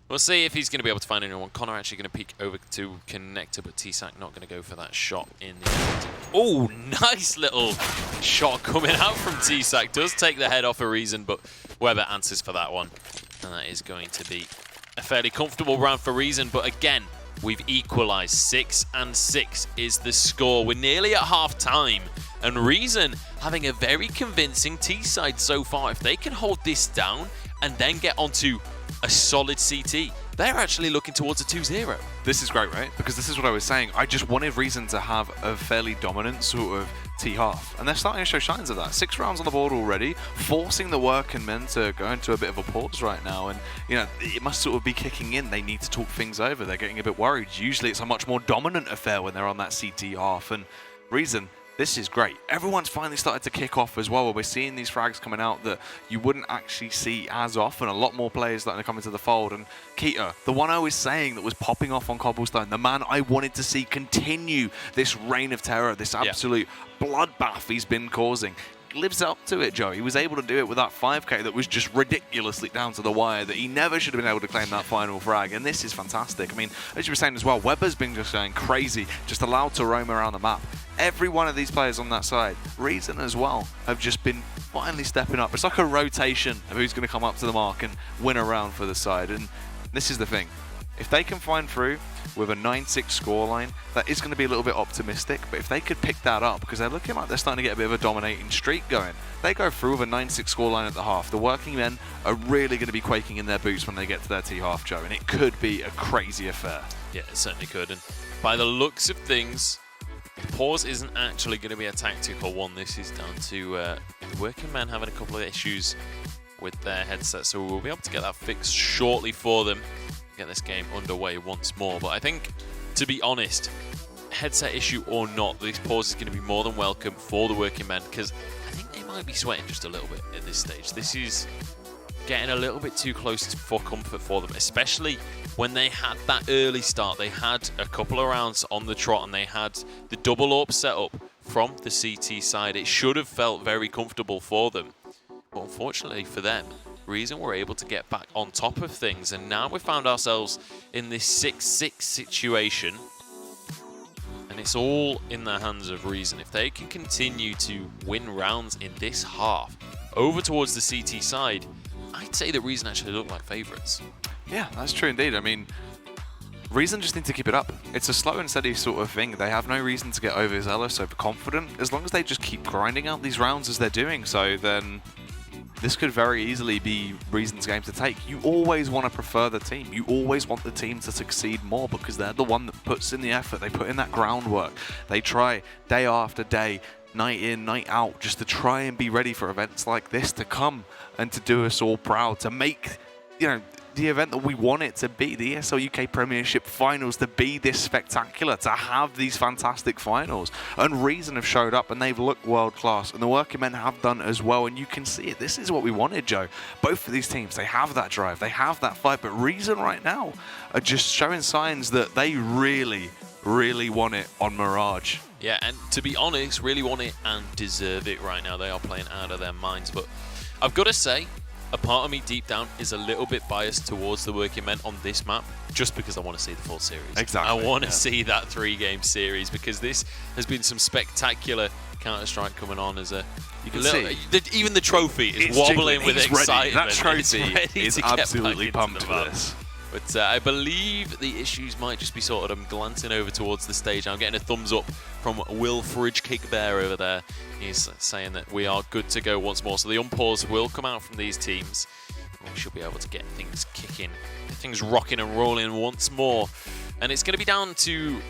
we'll see if he's going to be able to find anyone. Connor actually going to peek over to Connector, but T-Sac not going to go for that shot in the end. Oh, nice little shot coming out from T-Sac. Does take the head off a Reason, but Weber answers for that one. And that is going to be a fairly comfortable round for Reason. But again, we've equalized. 6-6 is the score. We're nearly at half-time. And Reason having a very convincing T-side so far. If they can hold this down and then get onto a solid CT, they're actually looking towards a 2-0. This is great, right? Because this is what I was saying. I just wanted Reason to have a fairly dominant sort of T-half. And they're starting to show signs of that. 6 rounds on the board already, forcing the working men to go into a bit of a pause right now. And, you know, it must sort of be kicking in. They need to talk things over. They're getting a bit worried. Usually it's a much more dominant affair when they're on that CT half. And Reason, this is great. Everyone's finally started to kick off as well. We're seeing these frags coming out that you wouldn't actually see as often. A lot more players starting to come into the fold. And Keita, the one I was saying that was popping off on Cobblestone, the man I wanted to see continue this reign of terror, this absolute bloodbath he's been causing, lives up to it, Joe. He was able to do it with that 5K that was just ridiculously down to the wire, that he never should have been able to claim that final frag, and this is fantastic. I mean, as you were saying as well, Weber's been just going crazy, just allowed to roam around the map. Every one of these players on that side, Reason as well, have just been finally stepping up. It's like a rotation of who's going to come up to the mark and win a round for the side, and this is the thing. If they can find through with a 9-6 scoreline, that is going to be a little bit optimistic, but if they could pick that up, because they're looking like they're starting to get a bit of a dominating streak going, they go through with a 9-6 scoreline at the half, the working men are really going to be quaking in their boots when they get to their T-half, Joe, and it could be a crazy affair. Yeah, it certainly could, and by the looks of things, the pause isn't actually going to be a tactical one. This is down to the working men having a couple of issues with their headset, so we'll be able to get that fixed shortly for them, get this game underway once more. But I think, to be honest, headset issue or not, this pause is going to be more than welcome for the working men, because I think they might be sweating just a little bit at this stage. This is getting a little bit too close for comfort for them, especially when they had that early start. They had a couple of rounds on the trot and they had the double AWP set up from the CT side. It should have felt very comfortable for them. But unfortunately for them, Reason were able to get back on top of things, and now we found ourselves in this 6-6 situation, and it's all in the hands of Reason. If they can continue to win rounds in this half over towards the CT side, I'd say that Reason actually look like favourites. Yeah, that's true indeed. I mean, Reason just need to keep it up. It's a slow and steady sort of thing. They have no reason to get overzealous, overconfident. As long as they just keep grinding out these rounds as they're doing so, then this could very easily be Reason's game to take. You always want to prefer the team. You always want the team to succeed more because they're the one that puts in the effort. They put in that groundwork. They try day after day, night in, night out, just to try and be ready for events like this to come and to do us all proud, to make, you know, the event that we want it to be, the ESL UK Premiership finals, to be this spectacular, to have these fantastic finals. And Reason have showed up and they've looked world class, and the working men have done as well, and you can see it. This is what we wanted, Joe. Both of these teams, they have that drive, they have that fight, but Reason right now are just showing signs that they really, really want it on Mirage. Yeah, and to be honest, really want it and deserve it right now. They are playing out of their minds, but I've got to say, a part of me deep down is a little bit biased towards the working men on this map, just because I want to see the full series. Exactly. I want to see that 3-game series, because this has been some spectacular Counter-Strike coming on as a... You can see. Even the trophy is wobbling with excitement. That trophy is absolutely pumped for this. But I believe the issues might just be sorted. I'm glancing over towards the stage. I'm getting a thumbs up from Will Fridge Kick Bear over there. He's saying that we are good to go once more. So the unpause will come out from these teams. We should be able to get things kicking, get things rocking and rolling once more. And it's going to be down to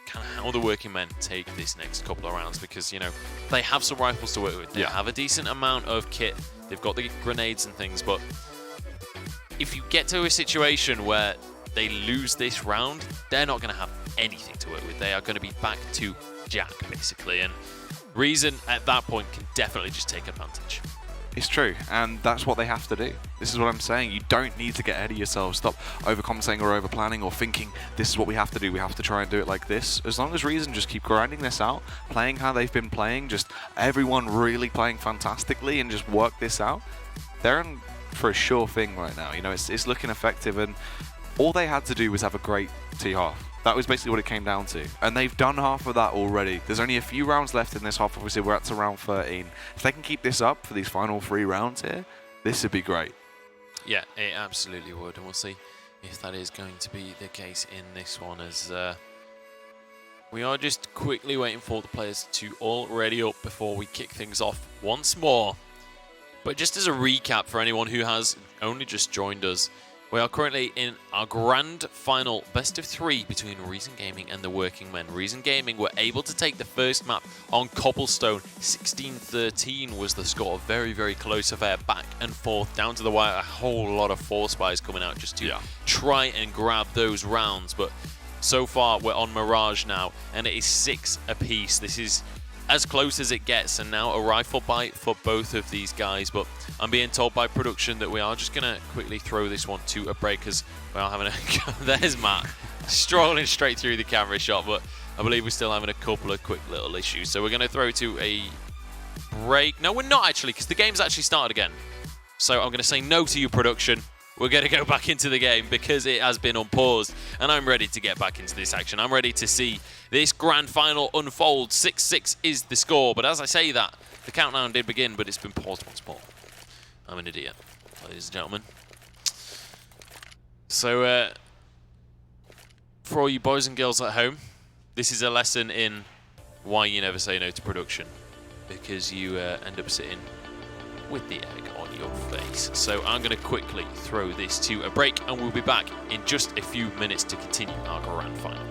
kind of how the working men take this next couple of rounds, because, you know, they have some rifles to work with. They have a decent amount of kit. They've got the grenades and things, but if you get to a situation where they lose this round, they're not going to have anything to work with. They are going to be back to Jack, basically. And Reason, at that point, can definitely just take advantage. It's true, and that's what they have to do. This is what I'm saying. You don't need to get ahead of yourself. Stop overcompensating or overplanning or thinking this is what we have to do. We have to try and do it like this. As long as Reason just keep grinding this out, playing how they've been playing, just everyone really playing fantastically, and just work this out, they're in for a sure thing right now. You know, it's looking effective, and all they had to do was have a great T-half. That was basically what it came down to, and they've done half of that already. There's only a few rounds left in this half. Obviously, we're at to round 13. If they can keep this up for these final 3 rounds here, this would be great. Yeah, it absolutely would, and we'll see if that is going to be the case in this one, as we are just quickly waiting for the players to all ready up before we kick things off once more. But just as a recap for anyone who has only just joined us, we are currently in our grand final best of 3 between Reason Gaming and the working men. Reason Gaming were able to take the first map on Cobblestone. 16-13 was the score. Very, very close affair, back and forth, down to the wire. A whole lot of force spies coming out just to try and grab those rounds. But so far, we're on Mirage now, and it is 6 apiece. This is as close as it gets, and now a rifle bite for both of these guys. But I'm being told by production that we are just going to quickly throw this one to a break, because we are having a... There's Matt strolling straight through the camera shot, but I believe we're still having a couple of quick little issues. So we're going to throw to a break. No, we're not actually, because the game's actually started again. So I'm going to say no to you, production. We're going to go back into the game because it has been unpaused, and I'm ready to get back into this action. I'm ready to see this grand final unfold. 6-6 is the score, but as I say that, the countdown did begin, but it's been paused once more. I'm an idiot, ladies and gentlemen. So for all you boys and girls at home, this is a lesson in why you never say no to production, because you end up sitting with the egg on your face. So I'm going to quickly throw this to a break, and we'll be back in just a few minutes to continue our grand final.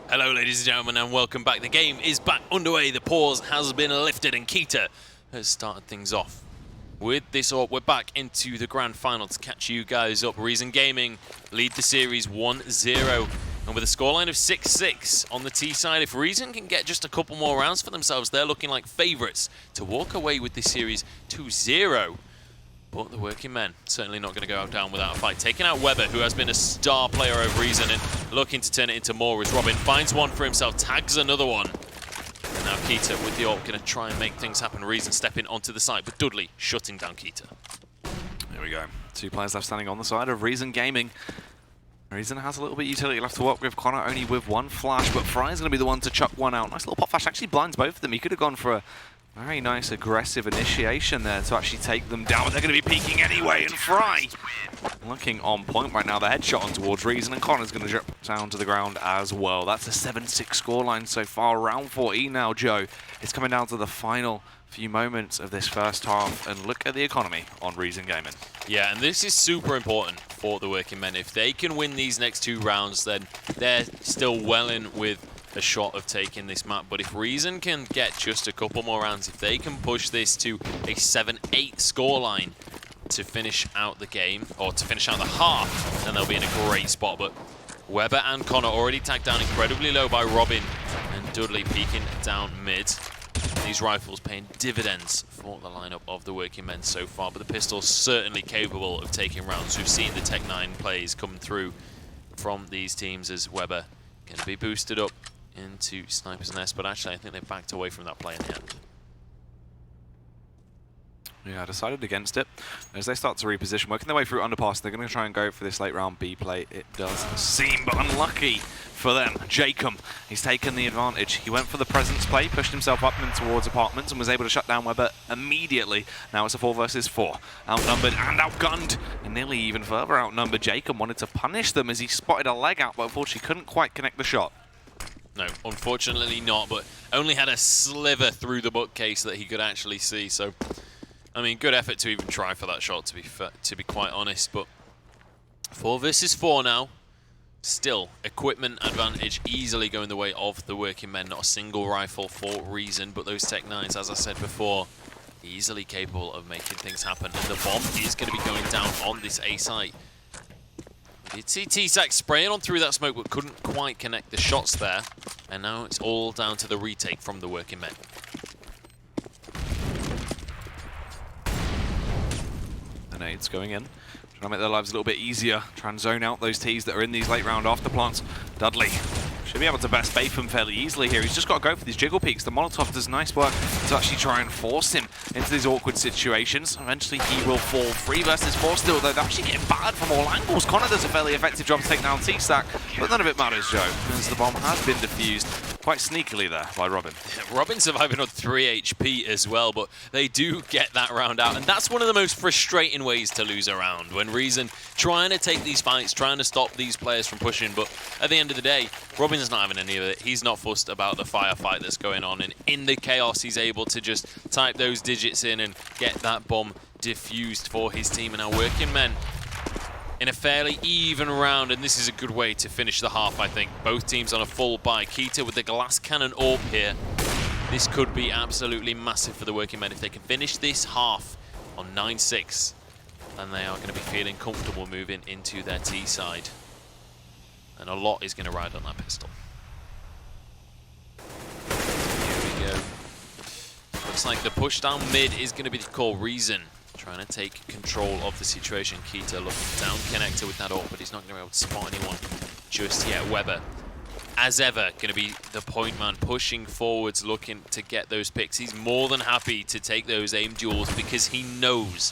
Hello ladies and gentlemen, and welcome back. The game is back underway. The pause has been lifted, and Keita has started things off with this AWP. We're back into the grand final to catch you guys up. Reason Gaming lead the series 1-0, and with a scoreline of 6-6 on the T side, if Reason can get just a couple more rounds for themselves, they're looking like favourites to walk away with this series 2-0. But the working men certainly not going to go out down without a fight. Taking out Weber, who has been a star player over Reason, and looking to turn it into more as Robin finds one for himself, tags another one. And now Keita with the AWP going to try and make things happen. Reason stepping onto the site, but Dudley shutting down Keita. There we go. Two players left standing on the side of Reason Gaming. Reason has a little bit of utility left to work with. Connor only with one flash, but Fry's going to be the one to chuck one out. Nice little pop flash. Actually blinds both of them. He could have gone for a very nice aggressive initiation there to actually take them down. But they're going to be peeking anyway, and Fry looking on point right now. The headshot on towards Reason, and Connor's going to drop down to the ground as well. That's a 7-6 scoreline so far. Round 14 now, Joe. It's coming down to the final few moments of this first half, and look at the economy on Reason Gaming. Yeah, and this is super important for the working men. If they can win these next two rounds, then they're still well in with a shot of taking this map. But if Reason can get just a couple more rounds, if they can push this to a 7-8 scoreline to finish out the game, or to finish out the half, then they'll be in a great spot. But Weber and Connor already tagged down incredibly low by Robin And Dudley peeking down mid. These rifles paying dividends for the lineup of the working men so far, but the pistol's certainly capable of taking rounds. We've seen the Tech 9 plays come through from these teams as Weber can be boosted up into Sniper's Nest, but actually I think they backed away from that play in the end. Yeah, decided against it. As they start to reposition, working their way through underpass, they're going to try and go for this late round B play. It does seem, but unlucky for them. Jacob, he's taken the advantage. He went for the presence play, pushed himself up and towards apartments, and was able to shut down Weber immediately. Now it's a 4 versus 4. Outnumbered and outgunned, and nearly even further outnumbered. Jacob wanted to punish them as he spotted a leg out, but unfortunately couldn't quite connect the shot. No, unfortunately not, but only had a sliver through the bookcase that he could actually see, so I mean, good effort to even try for that shot, to be quite honest. But 4 versus 4 now. Still, equipment advantage easily going the way of the working men. Not a single rifle for reason, but those Tech 9s, as I said before, easily capable of making things happen. And the bomb is going to be going down on this A site. We did see T-Sac spraying on through that smoke, but couldn't quite connect the shots there. And now it's all down to the retake from the working men. Nades going in, trying to make their lives a little bit easier, try and zone out those Ts that are in these late round after plants. Dudley should be able to best Batham fairly easily here. He's just got to go for these jiggle peaks. The Molotov does nice work to actually try and force him into these awkward situations. Eventually he will fall 3 versus 4 still, though they're actually getting battered from all angles. Connor does a fairly effective job to take down T-Stack, but none of it matters, Joe, as the bomb has been defused quite sneakily there by Robin. Robin surviving on 3 HP as well, but they do get that round out, and that's one of the most frustrating ways to lose a round, when Reason trying to take these fights, trying to stop these players from pushing, but at the end of the day, Robin's not having any of it. He's not fussed about the firefight that's going on, and in the chaos, he's able to just type those digits in and get that bomb diffused for his team. And now working men in a fairly even round, and this is a good way to finish the half, I think. Both teams on a full buy. Keita with the glass cannon AWP here. This could be absolutely massive for the working men. If they can finish this half on 9-6, then they are going to be feeling comfortable moving into their T side. And a lot is going to ride on that pistol. Here we go. Looks like the push down mid is going to be the call. Reason trying to take control of the situation. Keita looking down connector with that AWP, but he's not going to be able to spot anyone just yet. Weber, as ever, going to be the point man, pushing forwards, looking to get those picks. He's more than happy to take those aim duels because he knows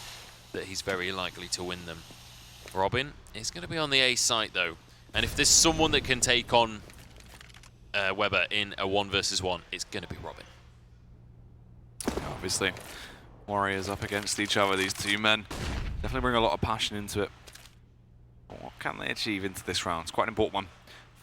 that he's very likely to win them. Robin is going to be on the A site though, and if there's someone that can take on Weber in a 1 versus 1, it's going to be Robin. Obviously, warriors up against each other, these two men. Definitely bring a lot of passion into it. But what can they achieve into this round? It's quite an important one.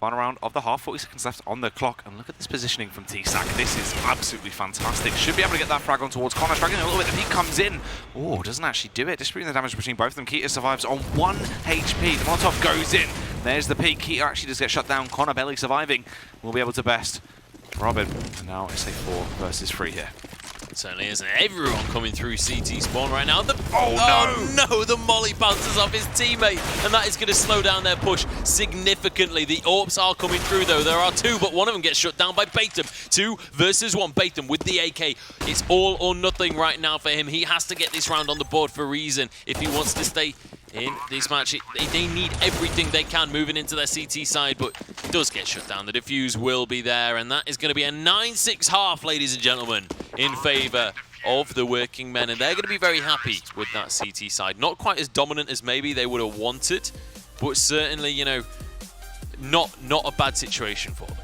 Final round of the half, 40 seconds left on the clock. And look at this positioning from T-Sac. This is absolutely fantastic. Should be able to get that frag on towards Connor, struggling a little bit, and he comes in. Oh, doesn't actually do it. Distributing the damage between both of them. Keita survives on 1 HP. The Molotov goes in. There's the peak. Keita actually does get shut down. Connor barely surviving. Will be able to best Robin. And now it's a 4 versus 3 here. It certainly isn't. Everyone coming through CT spawn right now. Oh no! The molly bounces off his teammate, and that is going to slow down their push significantly. The AWPs are coming through though. There are 2, but one of them gets shut down by Batham. 2 versus 1. Batham with the AK. It's all or nothing right now for him. He has to get this round on the board for Reason if he wants to stay in this match. They need everything they can moving into their CT side, but it does get shut down. The defuse will be there, and that is going to be a 9-6 half, ladies and gentlemen, in favor of the working men, and they're going to be very happy with that CT side. Not quite as dominant as maybe they would have wanted, but certainly, you know, not a bad situation for them.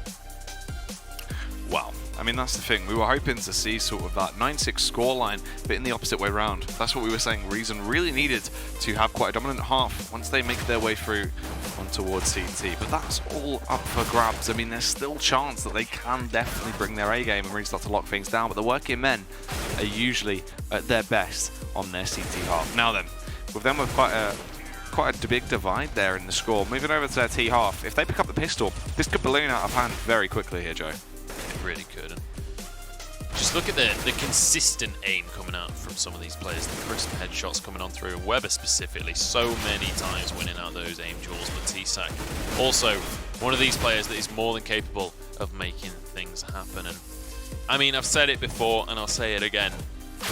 Wow. I mean, that's the thing. We were hoping to see sort of that 9-6 scoreline, but in the opposite way round. That's what we were saying. Reason really needed to have quite a dominant half once they make their way through on towards CT. But that's all up for grabs. I mean, there's still chance that they can definitely bring their A game and really start to lock things down. But the working men are usually at their best on their CT half. Now then, with them with quite a big divide there in the score. Moving over to their T half. If they pick up the pistol, this could balloon out of hand very quickly here, Joe. It really could. And just look at the consistent aim coming out from some of these players, the crisp headshots coming on through, and Weber specifically, so many times winning out those aim duels. But T-Sac, also one of these players that is more than capable of making things happen. And I mean, I've said it before and I'll say it again.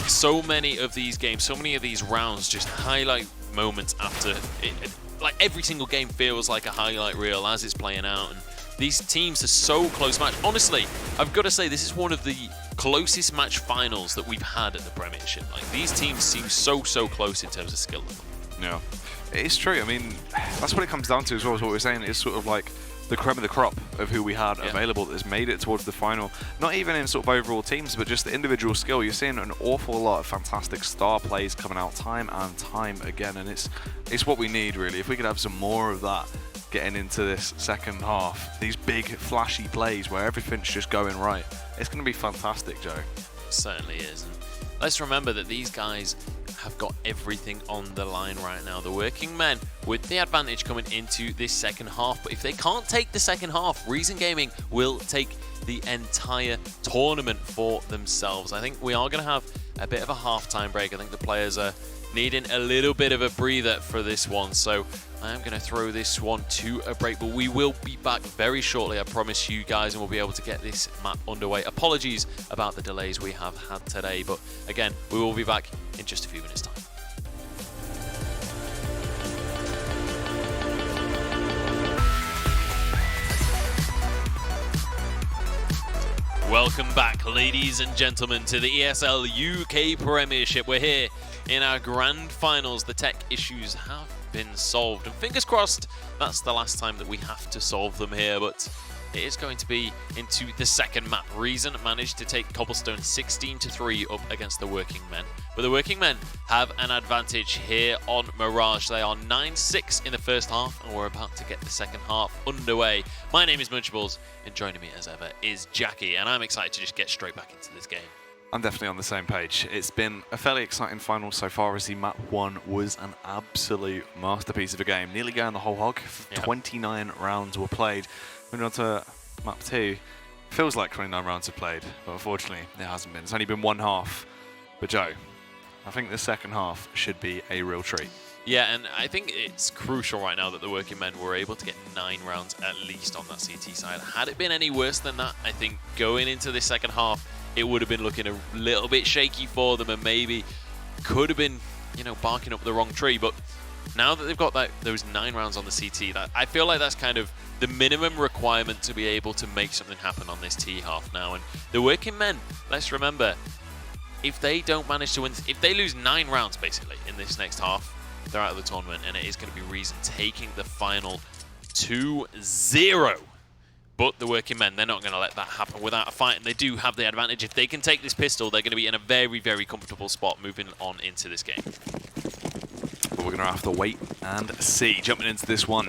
So many of these games, so many of these rounds just highlight moments after it. Like every single game feels like a highlight reel as it's playing out. And these teams are so close match. Honestly, I've got to say this is one of the closest match finals that we've had at the Premiership. Like these teams seem so close in terms of skill level. Yeah, it's true. I mean, that's what it comes down to as well as what we're saying. It's sort of like the creme of the crop of who we had available that has made it towards the final. Not even in sort of overall teams, but just the individual skill. You're seeing an awful lot of fantastic star plays coming out time and time again, and it's what we need really. If we could have some more of that getting into this second half, these big flashy plays where everything's just going right, it's going to be fantastic, Joe. It certainly is. And let's remember that these guys have got everything on the line right now. The working men with the advantage coming into this second half, but if they can't take the second half, Reason Gaming will take the entire tournament for themselves. I think we are going to have a bit of a halftime break. I think the players are needing a little bit of a breather for this one, so I am going to throw this one to a break, but we will be back very shortly, I promise you guys, and we'll be able to get this map underway. Apologies about the delays we have had today, but again, we will be back in just a few minutes' time. Welcome back, ladies and gentlemen, to the ESL UK Premiership. We're here in our grand finals. The tech issues have been solved, and fingers crossed that's the last time that we have to solve them here, but it is going to be into the second map. Reason managed to take Cobblestone 16-3 up against the working men, but the working men have an advantage here on Mirage. They are 9-6 in the first half, and we're about to get the second half underway. My name is Munchables, and joining me as ever is Jackie, and I'm excited to just get straight back into this game. I'm definitely on the same page. It's been a fairly exciting final so far, as the map 1 was an absolute masterpiece of a game. Nearly going the whole hog. 29 rounds were played. Moving on to map 2. Feels like 29 rounds have played, but unfortunately it hasn't been. It's only been one half. But Joe, I think the second half should be a real treat. Yeah, and I think it's crucial right now that the working men were able to get 9 rounds at least on that CT side. Had it been any worse than that, I think going into this second half, it would have been looking a little bit shaky for them, and maybe could have been, you know, barking up the wrong tree. But now that they've got those 9 rounds on the CT, I feel like that's kind of the minimum requirement to be able to make something happen on this T half now. And the working men, let's remember, if they don't manage to win, if they lose 9 rounds basically in this next half, they're out of the tournament, and it is going to be Reason taking the final 2-0. But the working men, they're not going to let that happen without a fight, and they do have the advantage. If they can take this pistol, they're going to be in a very comfortable spot moving on into this game. But we're going to have to wait and see. Jumping into this one,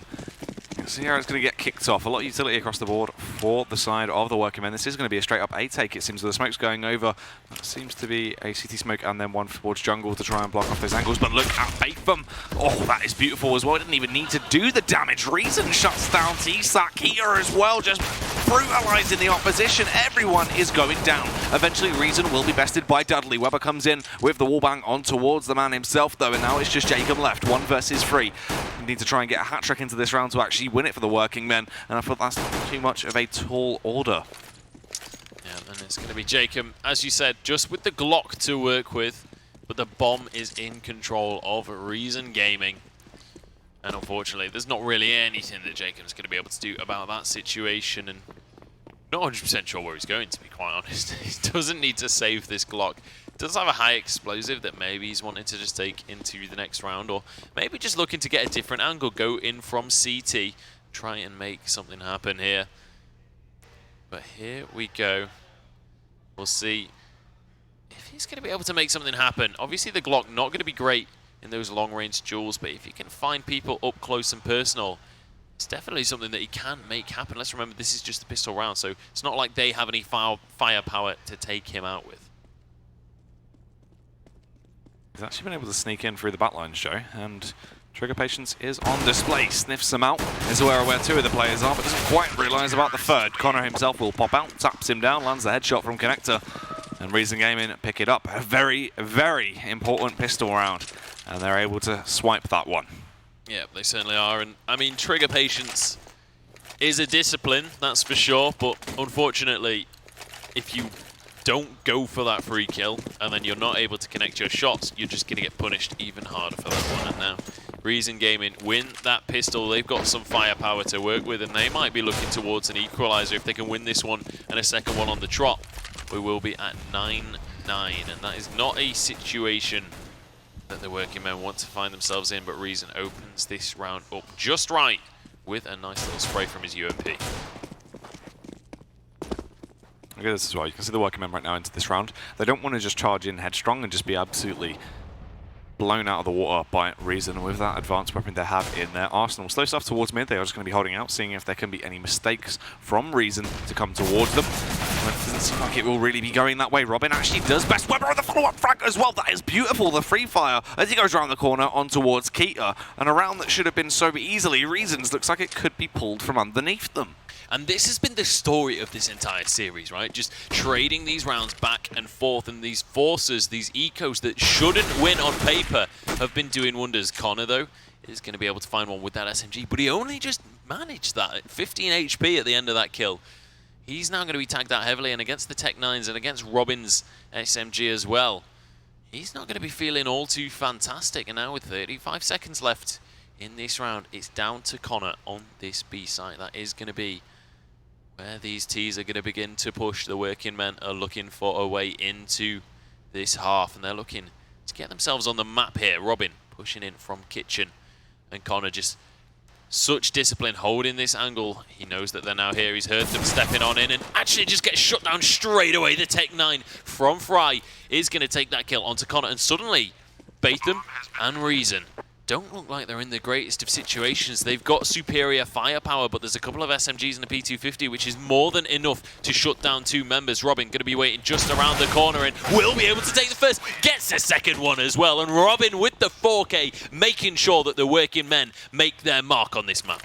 see how it's going to get kicked off. A lot of utility across the board for the side of the working men. This is going to be a straight up A take, it seems. The smoke's going over. That seems to be a CT smoke and then one towards jungle to try and block off those angles. But look at Batham. Oh, that is beautiful as well. Didn't even need to do the damage. Reason shuts down T-Sack here as well, just brutalizing the opposition. Everyone is going down. Eventually, Reason will be bested by Dudley. Weber comes in with the wallbang on towards the man himself, though, and now it's just Jacob left. 1 versus 3. We need to try and get a hat trick into this round to actually win it for the working men, and I thought that's too much of a tall order. Yeah, and it's going to be Jacob, as you said, just with the Glock to work with, but the bomb is in control of Reason Gaming. And unfortunately, there's not really anything that Jacob's going to be able to do about that situation, and not 100% sure where he's going, to be quite honest. He doesn't need to save this Glock. Does have a high explosive that maybe he's wanting to just take into the next round, or maybe just looking to get a different angle, go in from CT, try and make something happen here. But here we go. We'll see if he's going to be able to make something happen. Obviously the Glock not going to be great in those long-range duels, but if he can find people up close and personal, it's definitely something that he can make happen. Let's remember, this is just a pistol round, so it's not like they have any firepower to take him out with. He's actually been able to sneak in through the backlines, Joe, and trigger patience is on display. Sniffs him out, is aware of where 2 of the players are, but doesn't quite realise about the 3rd. Connor himself will pop out, taps him down, lands the headshot from Connector, and Reason Gaming pick it up. A very important pistol round, and they're able to swipe that one. Yeah, they certainly are, and I mean, trigger patience, is a discipline, that's for sure, but unfortunately, if you don't go for that free kill and then you're not able to connect your shots, you're just going to get punished even harder for that one. And now, Reason Gaming win that pistol. They've got some firepower to work with, and they might be looking towards an equalizer if they can win this one and a second one on the trot. We will be at 9-9, and that is not a situation that the working men want to find themselves in, but Reason opens this round up just right with a nice little spray from his UMP. Look at this as well. You can see the working men right now into this round. They don't want to just charge in headstrong and just be absolutely blown out of the water by Reason with that advanced weapon they have in their arsenal. Slow stuff towards mid. They are just going to be holding out, seeing if there can be any mistakes from Reason to come towards them. But it doesn't seem like it will really be going that way. Robin actually does best. Weber with the follow-up frag as well. That is beautiful. The free fire as he goes around the corner on towards Keita. And a round that should have been so easily Reason's looks like it could be pulled from underneath them. And this has been the story of this entire series, right? Just trading these rounds back and forth, and these forces, these ecos that shouldn't win on paper have been doing wonders. Connor, though, is going to be able to find one with that SMG, but he only just managed that at 15 HP at the end of that kill. He's now going to be tagged out heavily, and against the Tech 9s and against Robin's SMG as well, he's not going to be feeling all too fantastic. And now with 35 seconds left in this round, it's down to Connor on this B site. That is going to be where these Ts are going to begin to push. The working men are looking for a way into this half, and they're looking to get themselves on the map here. Robin pushing in from kitchen, and Connor just such discipline holding this angle. He knows that they're now here. He's heard them stepping on in and actually just gets shut down straight away. The Tech 9 from Fry is going to take that kill onto Connor, and suddenly Batham and Reason don't look like they're in the greatest of situations. They've got superior firepower, but there's a couple of SMGs in the P250, which is more than enough to shut down two members. Robin going to be waiting just around the corner and will be able to take the first, gets the second one as well. And Robin with the 4K, making sure that the working men make their mark on this map.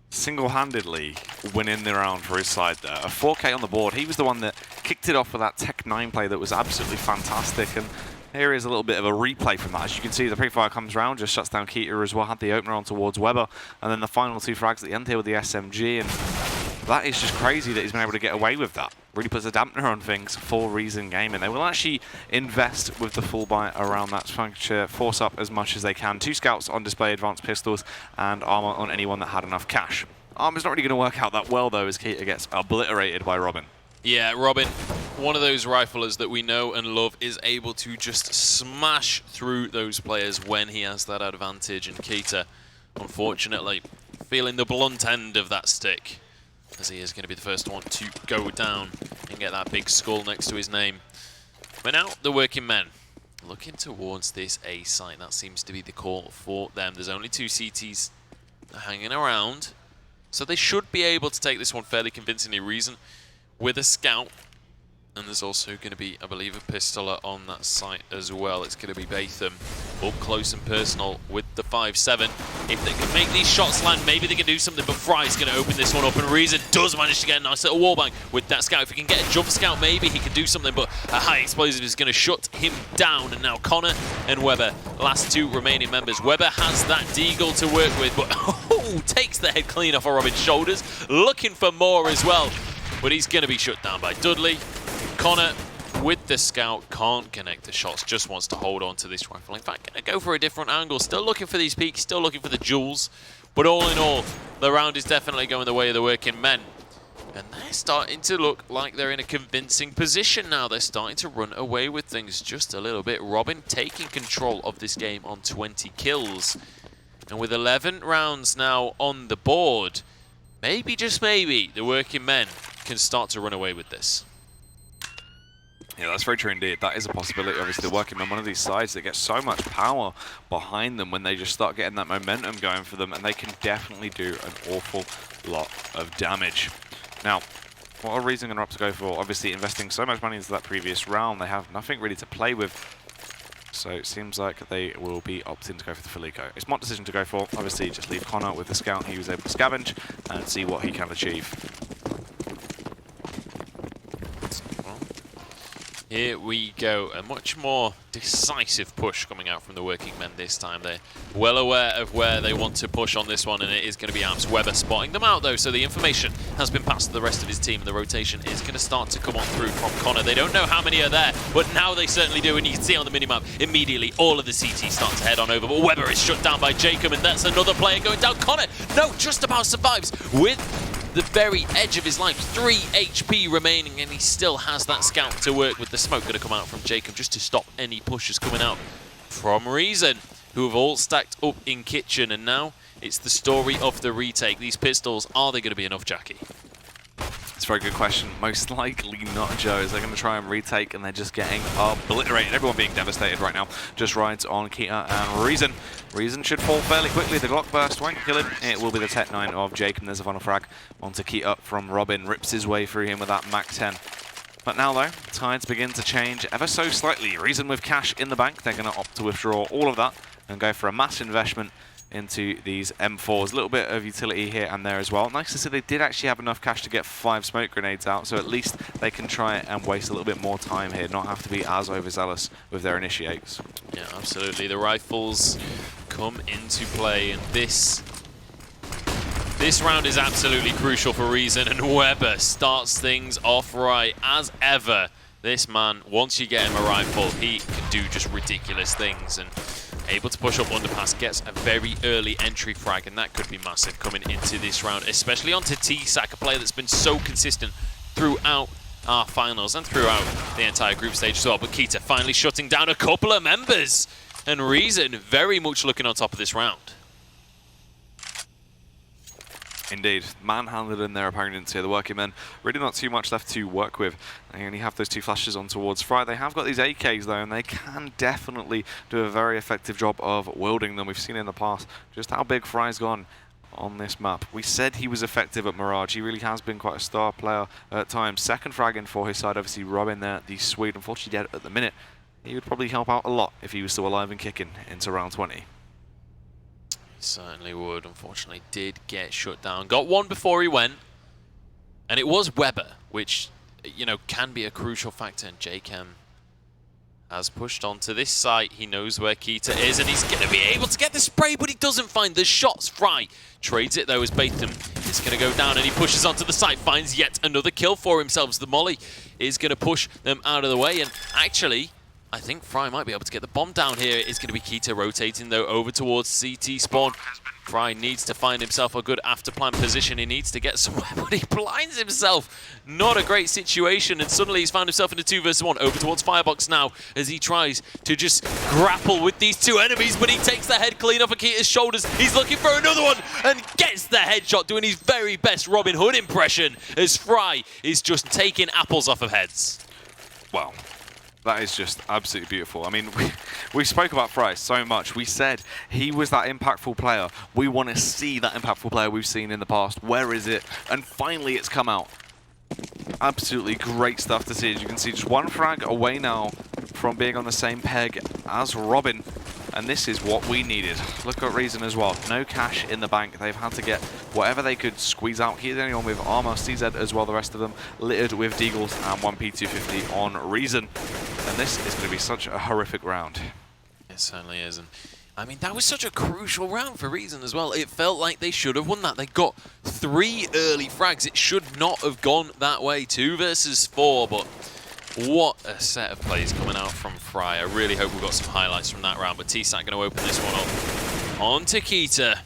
Single-handedly winning the round for his side there. A 4K on the board. He was the one that kicked it off with that Tech 9 play that was absolutely fantastic. And here is a little bit of a replay from that. As you can see, the pre-fire comes round, just shuts down Keita as well, had the opener on towards Weber, and then the final two frags at the end here with the SMG, and that is just crazy that he's been able to get away with that. Really puts a dampener on things for Reason Gaming. They will actually invest with the full buy around that, trying to force up as much as they can. 2 scouts on display, advanced pistols, and armor on anyone that had enough cash. Armor's not really going to work out that well, though, as Keita gets obliterated by Robin. Yeah, Robin, one of those riflers that we know and love, is able to just smash through those players when he has that advantage. And Keita, unfortunately, feeling the blunt end of that stick, as he is going to be the first one to go down and get that big skull next to his name. But now, the working men looking towards this A site. That seems to be the call for them. There's only 2 CTs hanging around, so they should be able to take this one fairly convincingly. Reason with a scout, and there's also going to be, I believe, a pistoler on that site as well. It's going to be Batham up close and personal with the 5-7. If they can make these shots land, maybe they can do something, but Fry's going to open this one up, and Reason does manage to get a nice little wallbang with that scout. If he can get a jump scout, maybe he can do something, but a high explosive is going to shut him down. And now Connor and Weber, last 2 remaining members. Weber has that deagle to work with, but takes the head clean off of Robin's shoulders, looking for more as well. But he's going to be shut down by Dudley. Connor, with the scout, can't connect the shots, just wants to hold on to this rifle. In fact, going to go for a different angle. Still looking for these peaks, still looking for the jewels. But all in all, the round is definitely going the way of the working men. And they're starting to look like they're in a convincing position now. They're starting to run away with things just a little bit. Robin taking control of this game on 20 kills. And with 11 rounds now on the board, maybe, just maybe, the working men can start to run away with this. Yeah, that's very true indeed. That is a possibility. Obviously, they're working on one of these sides that gets so much power behind them when they just start getting that momentum going for them, and they can definitely do an awful lot of damage. Now, what are Reason going to opt to go for? Obviously, investing so much money into that previous round, they have nothing really to play with. So it seems like they will be opting to go for the Felico. It's my decision to go for. Obviously, just leave Connor with the scout. He was able to scavenge and see what he can achieve. Here we go. A much more decisive push coming out from the working men this time. They're well aware of where they want to push on this one, and it is going to be Apps Weber spotting them out, though. So the information has been passed to the rest of his team, and the rotation is going to start to come on through from Connor. They don't know how many are there, but now they certainly do, and you can see on the minimap, immediately all of the CT start to head on over. But Weber is shut down by Jacob, and that's another player going down. Connor, no, just about survives with the very edge of his life, 3 HP remaining, and he still has that scout to work with. The smoke going to come out from Jacob just to stop any pushes coming out from Reason, who have all stacked up in kitchen, and now it's the story of the retake. These pistols, are they going to be enough, Jackie? It's a very good question. Most likely not, Joe, as they're going to try and retake, and they're just getting obliterated. Everyone being devastated right now. Just rides on Kita and Reason. Reason should fall fairly quickly. The Glock burst won't kill him. It will be the Tech 9 of Jacob. There's a final frag onto Kita from Robin. Rips his way through him with that Mac 10. But now, though, tides begin to change ever so slightly. Reason with cash in the bank. They're going to opt to withdraw all of that and go for a mass investment into these M4s. A little bit of utility here and there as well. Nice to see they did actually have enough cash to get 5 smoke grenades out, so at least they can try and waste a little bit more time here, not have to be as overzealous with their initiates. Yeah, absolutely. The rifles come into play, and this round is absolutely crucial for Reason, and Weber starts things off right as ever. This man, once you get him a rifle, he can do just ridiculous things, and able to push up underpass, gets a very early entry frag, and that could be massive coming into this round, especially onto T-Sack, a player that's been so consistent throughout our finals and throughout the entire group stage as well. But Kita finally shutting down a couple of members, and Reason very much looking on top of this round. Indeed, manhandled in their opponents here. The working men, really not too much left to work with. They only have those 2 flashes on towards Fry. They have got these AKs though, and they can definitely do a very effective job of wielding them. We've seen in the past just how big Fry's gone on this map. We said he was effective at Mirage. He really has been quite a star player at times. Second frag in for his side, obviously Robin there, the Swede, unfortunately dead at the minute. He would probably help out a lot if he was still alive and kicking into round 20. Certainly would. Unfortunately did get shut down. Got one before he went, and it was Weber, which, you know, can be a crucial factor. And J-Chem has pushed onto this site. He knows where Kita is, and he's going to be able to get the spray, but he doesn't find the shots. Fry trades it, though, as Batham is going to go down, and he pushes onto the site, finds yet another kill for himself. So the Molly is going to push them out of the way, and actually, I think Fry might be able to get the bomb down here. It's going to be Kita rotating, though, over towards CT spawn. Fry needs to find himself a good after-plant position. He needs to get somewhere, but he blinds himself. Not a great situation, and suddenly he's found himself in a 2 versus 1 over towards Firebox now as he tries to just grapple with these 2 enemies, but he takes the head clean off of Kita's shoulders. He's looking for another one and gets the headshot, doing his very best Robin Hood impression as Fry is just taking apples off of heads. Wow. That is just absolutely beautiful. I mean, we spoke about Fry so much. We said he was that impactful player. We want to see that impactful player we've seen in the past. Where is it? And finally, it's come out. Absolutely great stuff to see. As you can see, just 1 frag away now from being on the same peg as Robin. And this is what we needed. Look at Reason as well. No cash in the bank. They've had to get whatever they could squeeze out. He's the only one with armor. CZ as well. The rest of them littered with Deagles and 1 P250 on Reason. And this is going to be such a horrific round. It certainly is. And I mean, that was such a crucial round for Reason as well. It felt like they should have won that. They got 3 early frags. It should not have gone that way. 2 versus 4, but what a set of plays coming out from Fry. I really hope we've got some highlights from that round, but T-Sack going to open this one up. On to Kita.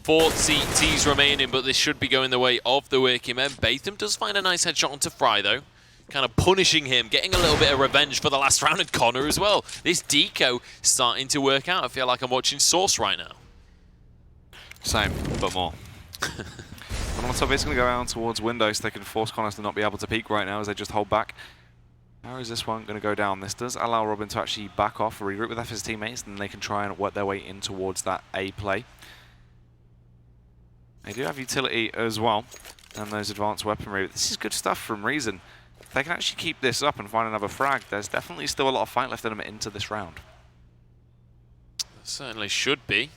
4 CTs remaining, but this should be going the way of the working men. Batham does find a nice headshot onto Fry, though. Kind of punishing him, getting a little bit of revenge for the last round, and Connor as well. This deco starting to work out. I feel like I'm watching Source right now. Same, but more. And on top, it's going to go out towards window, so they can force Connor to not be able to peek right now as they just hold back. How is this one going to go down? This does allow Robin to actually back off, regroup with his teammates, and they can try and work their way in towards that A play. They do have utility as well, and those advanced weaponry. This is good stuff from Reason. If they can actually keep this up and find another frag, there's definitely still a lot of fight left in them into this round. Certainly should be.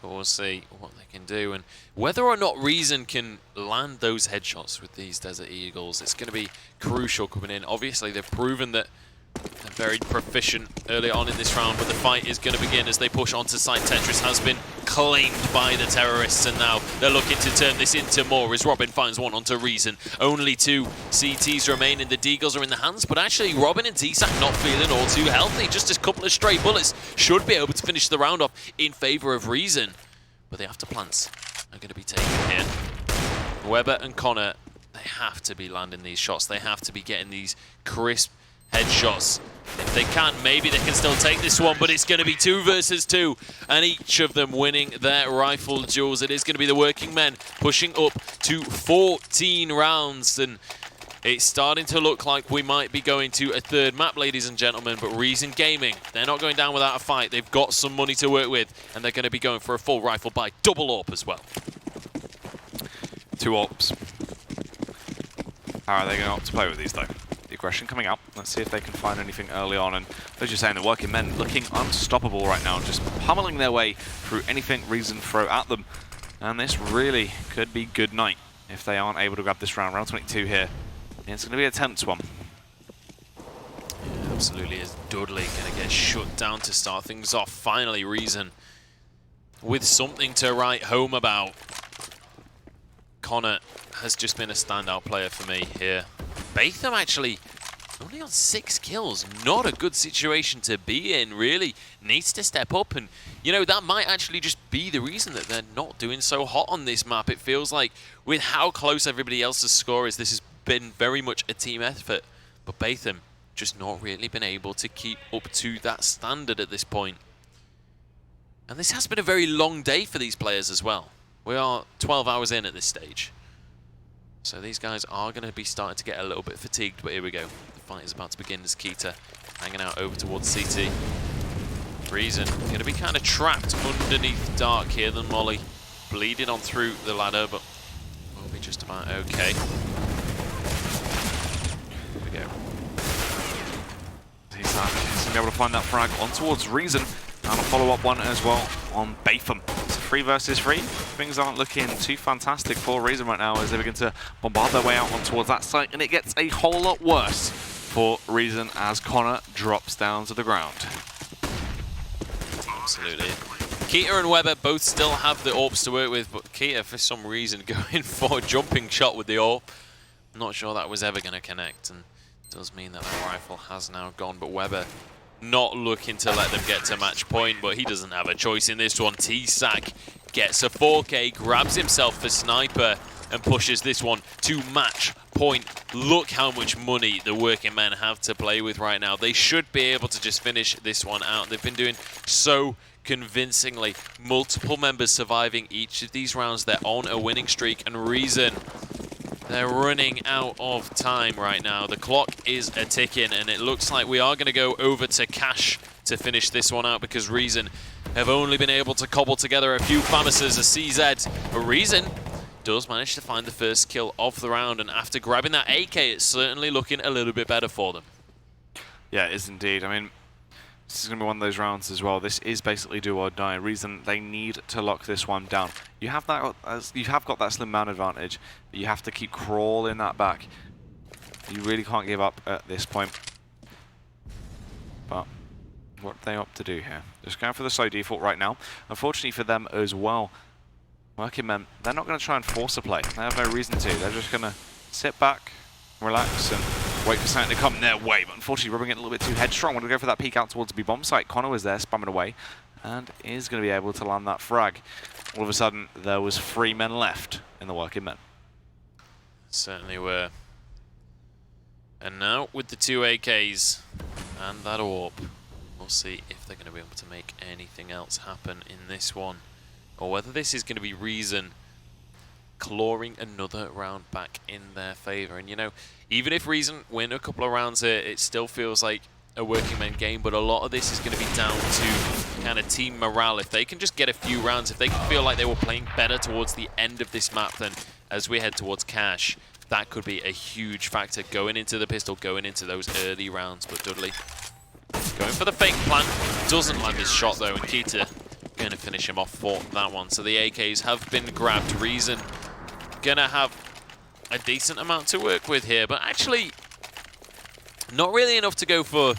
But we'll see what they can do. And whether or not Reason can land those headshots with these Desert Eagles, it's going to be crucial coming in. Obviously, they've proven that they're very proficient early on in this round, but the fight is going to begin as they push onto site. Tetris has been claimed by the terrorists, and now they're looking to turn this into more as Robin finds one onto Reason. Only 2 CTs remain, and the Deagles are in the hands, but actually Robin and T-Sac not feeling all too healthy. Just a couple of stray bullets should be able to finish the round off in favor of Reason. But the afterplants are going to be taken here. Weber and Connor, they have to be landing these shots. They have to be getting these crisp headshots. If they can't, maybe they can still take this one, but it's going to be 2 versus 2, and each of them winning their rifle duels. It is going to be the working men pushing up to 14 rounds, and it's starting to look like we might be going to a 3rd map, ladies and gentlemen, but Reason Gaming, they're not going down without a fight. They've got some money to work with, and they're going to be going for a full rifle buy, double AWP as well. 2 AWPs. How are they going to opt to play with these, though? The aggression coming up. Let's see if they can find anything early on. And as you're saying, the working men looking unstoppable right now, just pummeling their way through anything Reason throw at them. And this really could be good night if they aren't able to grab this round. Round 22 here. It's going to be a tense one. Yeah, absolutely. Is Dudley going to get shut down to start things off? Finally, Reason with something to write home about. Connor has just been a standout player for me here. Batham actually only on 6 kills. Not a good situation to be in, really. Needs to step up, and you know, that might actually just be the reason that they're not doing so hot on this map. It feels like with how close everybody else's score is, this has been very much a team effort, but Batham just not really been able to keep up to that standard at this point. And this has been a very long day for these players as well. We are 12 hours in at this stage. So these guys are going to be starting to get a little bit fatigued, but here we go. The fight is about to begin as Keita hanging out over towards CT. Reason going to be kind of trapped underneath Dark here than Molly. Bleeding on through the ladder, but will be just about okay. Here we go. He's going to be able to find that frag on towards Reason. And a follow-up one as well on Batham. It's a 3 versus 3. Things aren't looking too fantastic for Reason right now as they begin to bombard their way out on towards that site, and it gets a whole lot worse for Reason as Connor drops down to the ground. Absolutely. Keita and Weber both still have the AWPs to work with, but Keita, for some reason, going for a jumping shot with the AWP. I'm not sure that was ever going to connect, and it does mean that that rifle has now gone, but Weber not looking to let them get to match point, but he doesn't have a choice in this one. T-Sac gets a 4K, grabs himself the sniper, and pushes this one to match point. Look how much money the working men have to play with right now. They should be able to just finish this one out. They've been doing so convincingly. Multiple members surviving each of these rounds. They're on a winning streak, and Reason, they're running out of time right now. The clock is a-ticking, and it looks like we are going to go over to Cash to finish this one out, because Reason have only been able to cobble together a few FAMASs, a CZ. But Reason does manage to find the first kill of the round, and after grabbing that AK, it's certainly looking a little bit better for them. Yeah, it is indeed. I mean, this is going to be one of those rounds as well. This is basically do or die. Reason, they need to lock this one down. You have that, you have got that slim man advantage, but you have to keep crawling that back. You really can't give up at this point. But what they opt to do here? Just going for the slow default right now. Unfortunately for them as well, working men, they're not going to try and force a play. They have no reason to. They're just going to sit back, relax, and wait for something to come their way. But unfortunately, rubbing it a little bit too headstrong. Want to go for that peek out towards the bomb site. Connor was there, spamming away, and is going to be able to land that frag. All of a sudden, there was 3 men left in the working men. Certainly were. And now, with the 2 AKs and that AWP, we'll see if they're going to be able to make anything else happen in this one, or whether this is going to be Reason clawing another round back in their favor. And you know, even if Reason win a couple of rounds here, it still feels like a working men game, but a lot of this is going to be down to kind of team morale. If they can just get a few rounds, if they can feel like they were playing better towards the end of this map, then as we head towards Cash, that could be a huge factor going into the pistol, going into those early rounds. But Dudley going for the fake plant, doesn't land his shot though, and Keita going to finish him off for that one. So the AKs have been grabbed. Reason going to have a decent amount to work with here, but actually not really enough to go for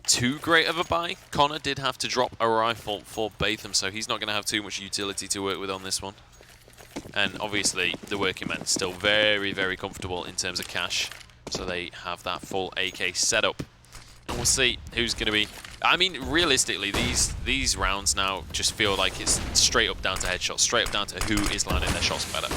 too great of a buy. Connor did have to drop a rifle for Batham, so he's not going to have too much utility to work with on this one. And obviously, the working men still very, very comfortable in terms of cash, so they have that full AK setup. And we'll see who's going to be... I mean, realistically, these rounds now just feel like it's straight up down to headshots, straight up down to who is landing their shots better.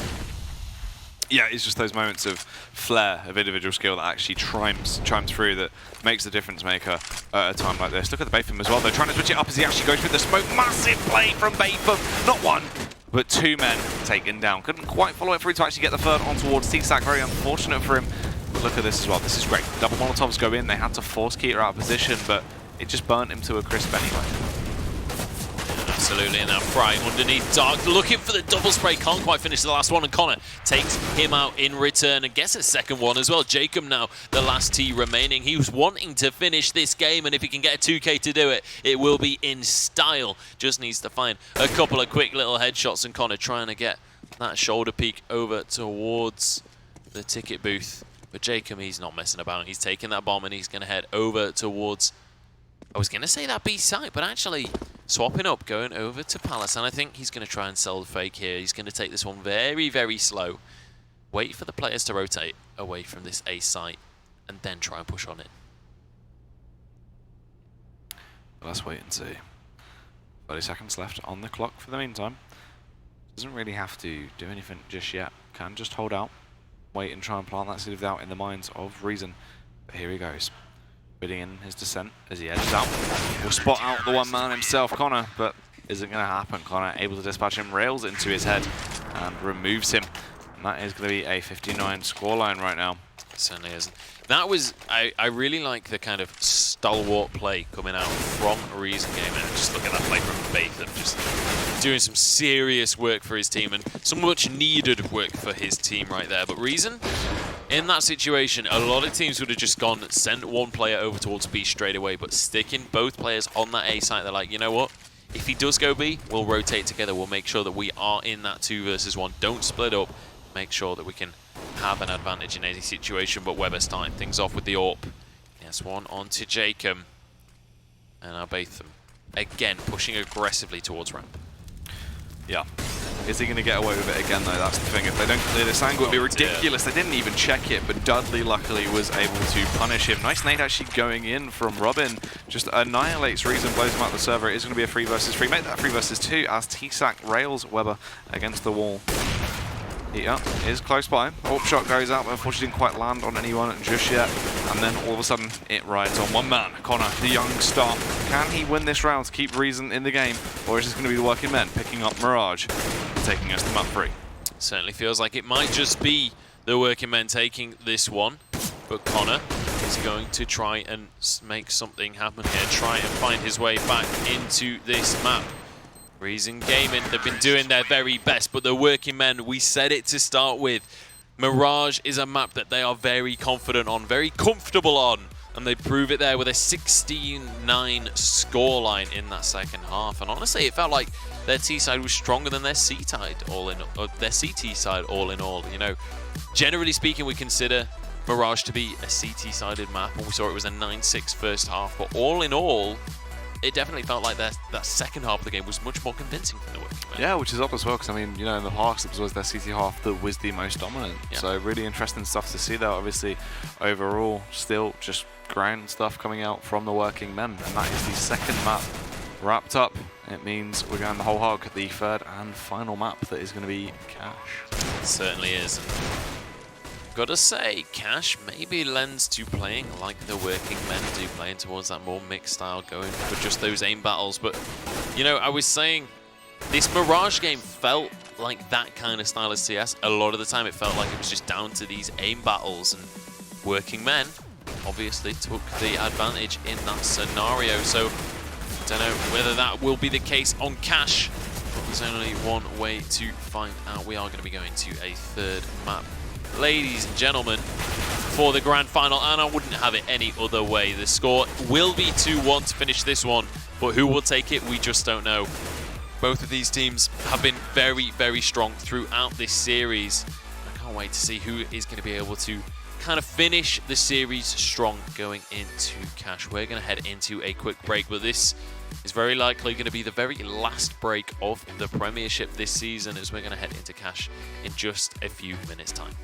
Yeah, it's just those moments of flair, of individual skill that actually chimes through, that makes the difference maker at a time like this. Look at the Batham as well. They're trying to switch it up as he actually goes through the smoke. Massive play from Batham. Not one, but two men taken down. Couldn't quite follow it through to actually get the third on towards T-Sack. Very unfortunate for him. But look at this as well. This is great. Double Molotovs go in. They had to force Keeter out of position, but it just burnt him to a crisp anyway. Absolutely, and now Fry underneath Dark, looking for the double spray, can't quite finish the last one, and Connor takes him out in return and gets a second one as well. Jacob now the last T remaining. He was wanting to finish this game, and if he can get a 2K to do it, it will be in style. Just needs to find a couple of quick little headshots, and Connor trying to get that shoulder peek over towards the ticket booth. But Jacob, he's not messing about. He's taking that bomb, and he's going to head over towards... I was going to say that B site, but actually swapping up, going over to Palace, and I think he's going to try and sell the fake here. He's going to take this one very, very slow, wait for the players to rotate away from this A site, and then try and push on it. Let's wait and see. 30 seconds left on the clock for the meantime. Doesn't really have to do anything just yet. Can just hold out, wait and try and plant that seed of doubt in the minds of Reason. But here he goes. Bidding in his descent as he edges out. He'll spot out the one man himself, Connor, but isn't going to happen. Connor able to dispatch him, rails into his head and removes him. And that is going to be a 59 scoreline right now. It certainly isn't. That was, I really like the kind of stalwart play coming out from Reason game. And just look at that play from Batham, just doing some serious work for his team and some much needed work for his team right there. But Reason, in that situation, a lot of teams would have just gone, sent one player over towards B straight away, but sticking both players on that A site, they're like, you know what? If he does go B, we'll rotate together. We'll make sure that we are in that 2 versus 1. Don't split up. Make sure that we can have an advantage in any situation. But Weber starting things off with the AWP. Yes, one onto Jacob. And now Batham again pushing aggressively towards ramp. Yeah. Is he going to get away with it again, though? That's the thing. If they don't clear this angle, it would be ridiculous. They didn't even check it, but Dudley luckily was able to punish him. Nice nade actually going in from Robin. Just annihilates Reason, blows him out the server. It is going to be a 3 versus 3. Make that 3 versus 2 as T-Sack rails Weber against the wall. Yeah, is close by. AWP shot goes out, but unfortunately didn't quite land on anyone just yet. And then all of a sudden, it rides on one man. Connor, the young star. Can he win this round to keep Reason in the game? Or is this going to be the working men picking up Mirage, taking us to map 3? Certainly feels like it might just be the working men taking this one. But Connor is going to try and make something happen here. Try and find his way back into this map. Reason Gaming, they've been doing their very best, but the working men, we said it to start with. Mirage is a map that they are very confident on, very comfortable on, and they prove it there with a 16-9 scoreline in that second half. And honestly, it felt like their T side was stronger than their C side all in, or their CT side all in all. You know, generally speaking, we consider Mirage to be a CT sided map, and we saw it was a 9-6 first half, but all in all, it definitely felt like that second half of the game was much more convincing than the working men. Yeah, which is odd as well, because I mean, you know, in the past it was their CT half that was the most dominant. Yeah. So really interesting stuff to see there. Obviously, overall, still just ground stuff coming out from the working men, and that is the second map wrapped up. It means we're going the whole hog, the third and final map that is going to be Cash. It certainly is. Gotta say, Cash maybe lends to playing like the working men do, playing towards that more mixed style, going for just those aim battles. But, you know, I was saying, this Mirage game felt like that kind of style of CS. A lot of the time it felt like it was just down to these aim battles, and working men obviously took the advantage in that scenario. So, I don't know whether that will be the case on Cash, but there's only one way to find out. We are going to be going to a third map, ladies and gentlemen, for the grand final, and I wouldn't have it any other way. The score will be 2-1 to finish this one, but who will take it, we just don't know. Both of these teams have been very, very strong throughout this series. I can't wait to see who is going to be able to kind of finish the series strong going into Cash. We're going to head into a quick break, but this is very likely going to be the very last break of the Premiership this season, as we're going to head into Cash in just a few minutes' time.